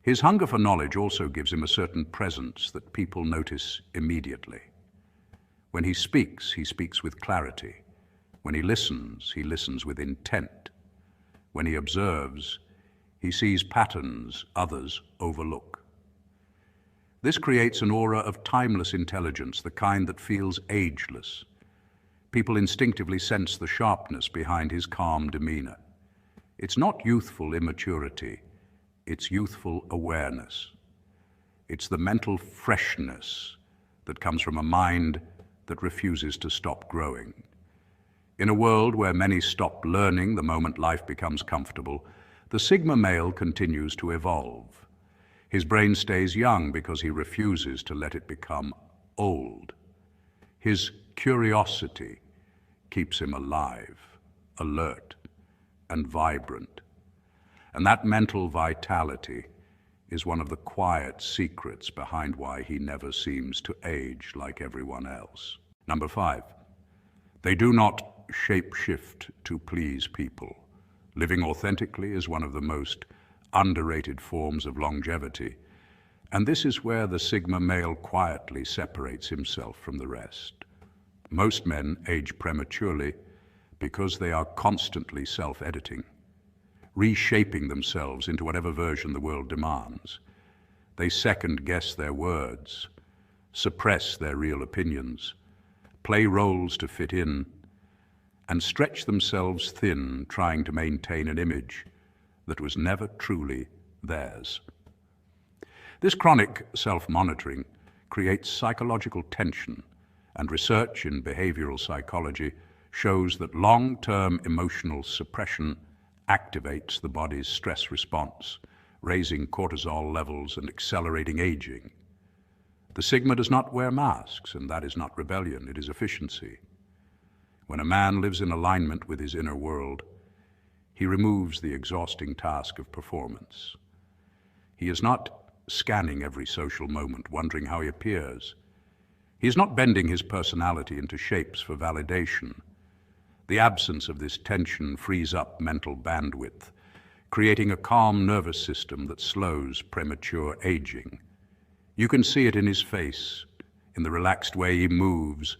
His hunger for knowledge also gives him a certain presence that people notice immediately. When he speaks with clarity. When he listens with intent. When he observes, he sees patterns others overlook. This creates an aura of timeless intelligence, the kind that feels ageless. People instinctively sense the sharpness behind his calm demeanor. It's not youthful immaturity, it's youthful awareness. It's the mental freshness that comes from a mind that refuses to stop growing. In a world where many stop learning the moment life becomes comfortable, the Sigma male continues to evolve. His brain stays young because he refuses to let it become old. His curiosity keeps him alive, alert, and vibrant. And that mental vitality is one of the quiet secrets behind why he never seems to age like everyone else. Number 5, they do not shape-shift to please people. Living authentically is one of the most underrated forms of longevity, and this is where the Sigma male quietly separates himself from the rest. Most men age prematurely because they are constantly self-editing, reshaping themselves into whatever version the world demands. They second-guess their words, suppress their real opinions, play roles to fit in, and stretch themselves thin trying to maintain an image that was never truly theirs. This chronic self-monitoring creates psychological tension, and research in behavioral psychology shows that long-term emotional suppression activates the body's stress response, raising cortisol levels and accelerating aging. The Sigma does not wear masks, and that is not rebellion, it is efficiency. When a man lives in alignment with his inner world, he removes the exhausting task of performance. He is not scanning every social moment, wondering how he appears. He is not bending his personality into shapes for validation. The absence of this tension frees up mental bandwidth, creating a calm nervous system that slows premature aging. You can see it in his face, in the relaxed way he moves,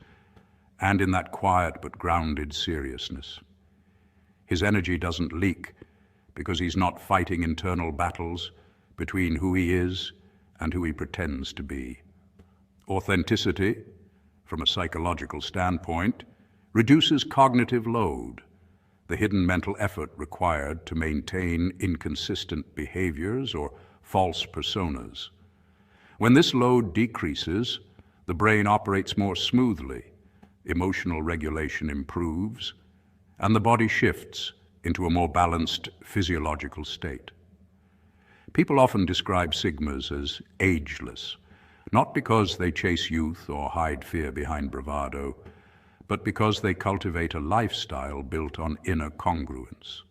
and in that quiet but grounded seriousness. His energy doesn't leak because he's not fighting internal battles between who he is and who he pretends to be. Authenticity, from a psychological standpoint, reduces cognitive load, the hidden mental effort required to maintain inconsistent behaviors or false personas. When this load decreases, the brain operates more smoothly, emotional regulation improves, and the body shifts into a more balanced physiological state. People often describe Sigmas as ageless, not because they chase youth or hide fear behind bravado, but because they cultivate a lifestyle built on inner congruence.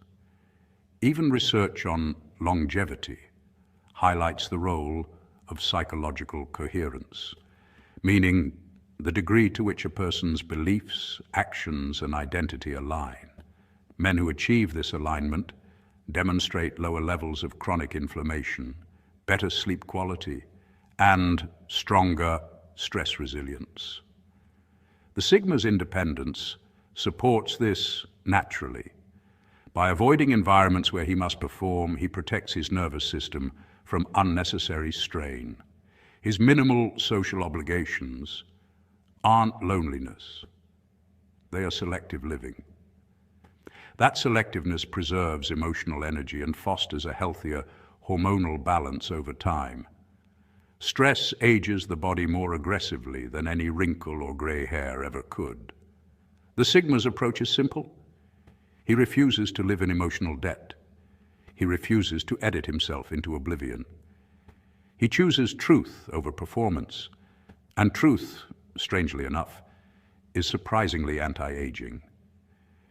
Even research on longevity highlights the role of psychological coherence, meaning the degree to which a person's beliefs, actions, and identity align. Men who achieve this alignment demonstrate lower levels of chronic inflammation, better sleep quality, and stronger stress resilience. The Sigma's independence supports this naturally. By avoiding environments where he must perform, he protects his nervous system from unnecessary strain. His minimal social obligations aren't loneliness. They are selective living. That selectiveness preserves emotional energy and fosters a healthier hormonal balance over time. Stress ages the body more aggressively than any wrinkle or gray hair ever could. The Sigma's approach is simple. He refuses to live in emotional debt. He refuses to edit himself into oblivion. He chooses truth over performance, and truth, strangely enough, is surprisingly anti-aging.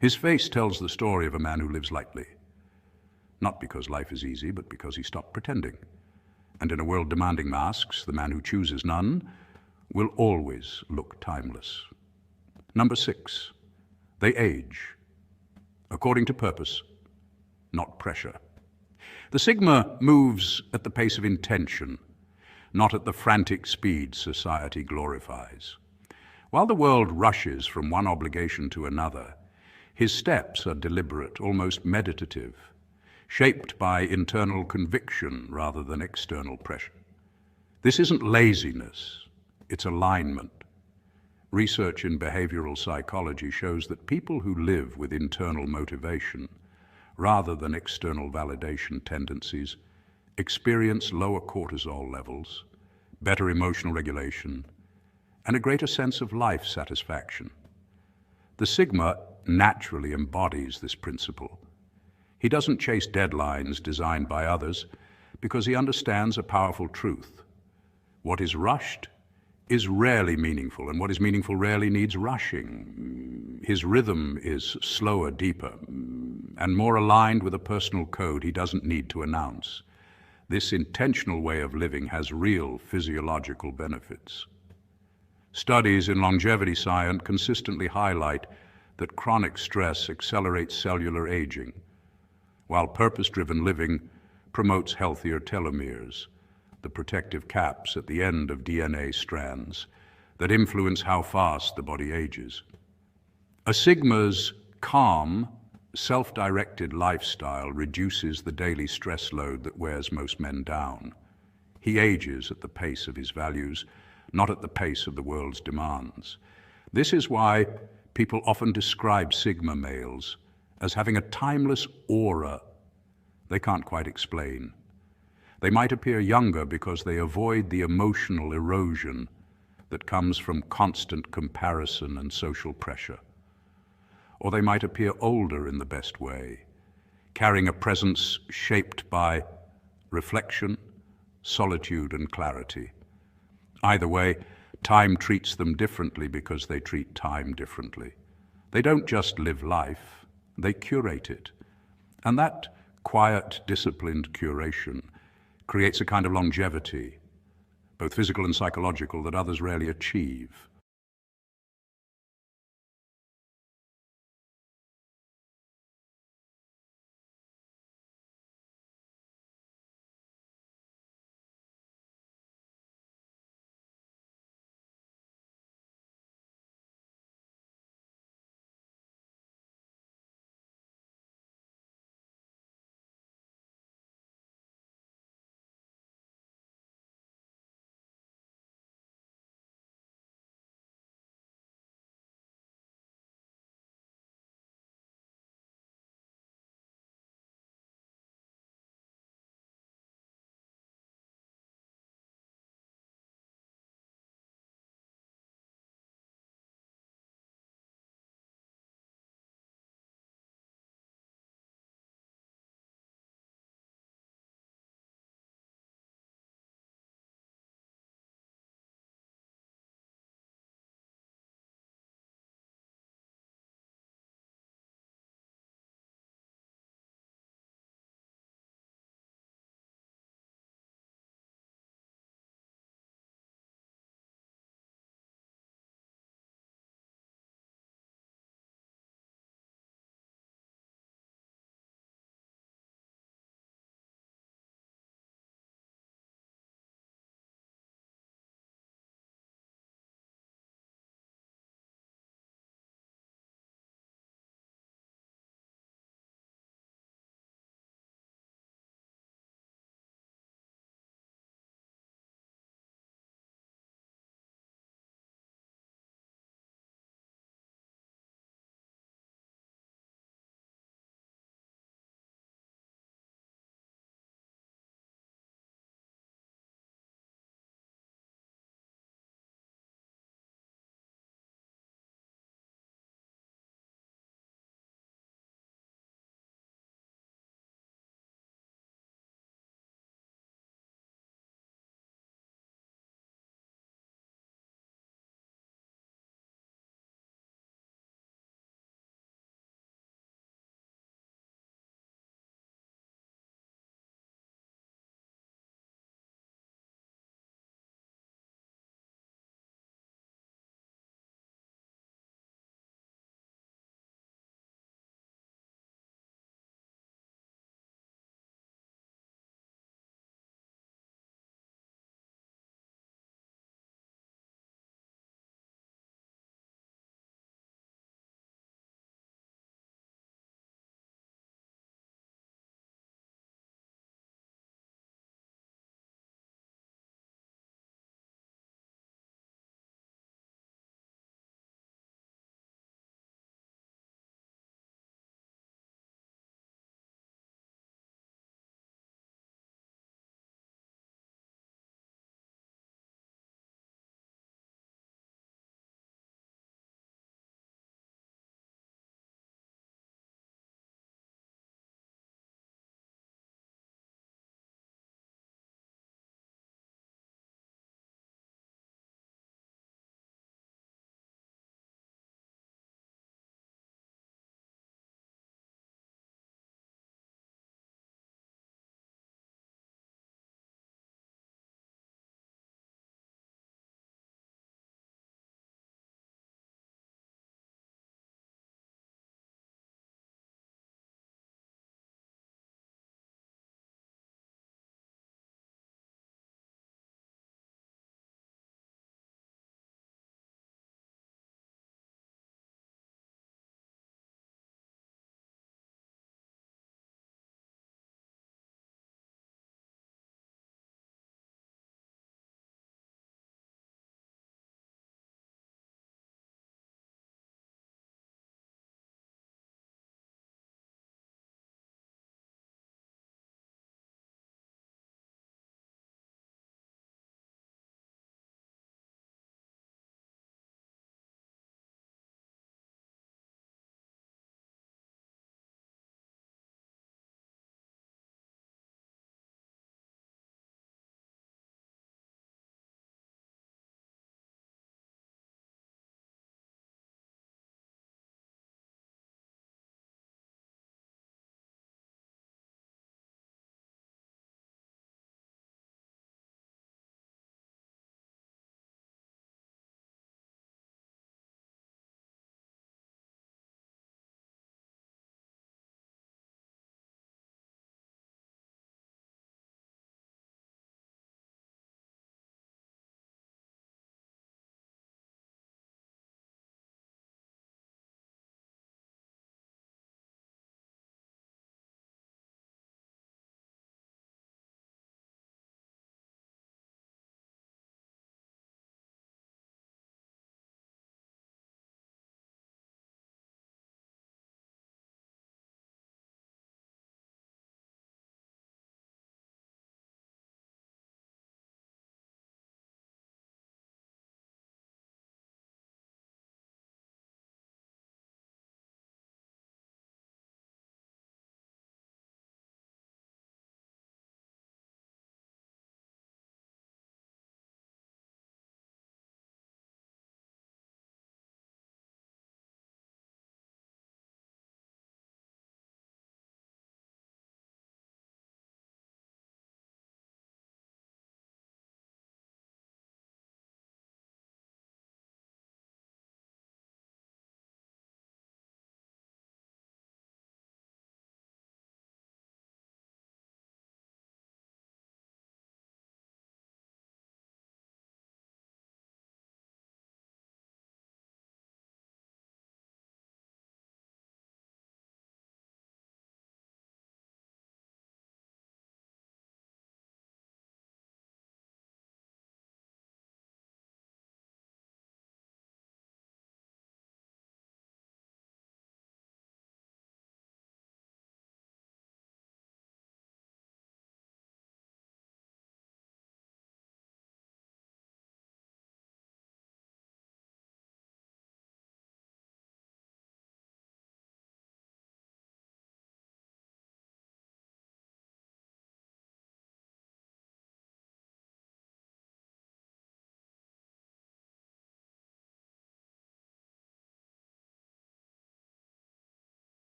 His face tells the story of a man who lives lightly, not because life is easy, but because he stopped pretending. And in a world demanding masks, the man who chooses none will always look timeless. Number 6, they age according to purpose, not pressure. The Sigma moves at the pace of intention, not at the frantic speed society glorifies. While the world rushes from one obligation to another, his steps are deliberate, almost meditative, shaped by internal conviction rather than external pressure. This isn't laziness, it's alignment. Research in behavioral psychology shows that people who live with internal motivation rather than external validation tendencies experience lower cortisol levels, better emotional regulation, and a greater sense of life satisfaction. The Sigma naturally embodies this principle. He doesn't chase deadlines designed by others because he understands a powerful truth. What is rushed is rarely meaningful, and what is meaningful rarely needs rushing. His rhythm is slower, deeper, and more aligned with a personal code he doesn't need to announce. This intentional way of living has real physiological benefits. Studies in longevity science consistently highlight that chronic stress accelerates cellular aging, while purpose-driven living promotes healthier telomeres, the protective caps at the end of DNA strands that influence how fast the body ages. A Sigma's calm, self-directed lifestyle reduces the daily stress load that wears most men down. He ages at the pace of his values, not at the pace of the world's demands. This is why people often describe Sigma males as having a timeless aura they can't quite explain. They might appear younger because they avoid the emotional erosion that comes from constant comparison and social pressure. Or they might appear older in the best way, carrying a presence shaped by reflection, solitude, and clarity. Either way, time treats them differently because they treat time differently. They don't just live life, they curate it. And that quiet, disciplined curation creates a kind of longevity, both physical and psychological, that others rarely achieve.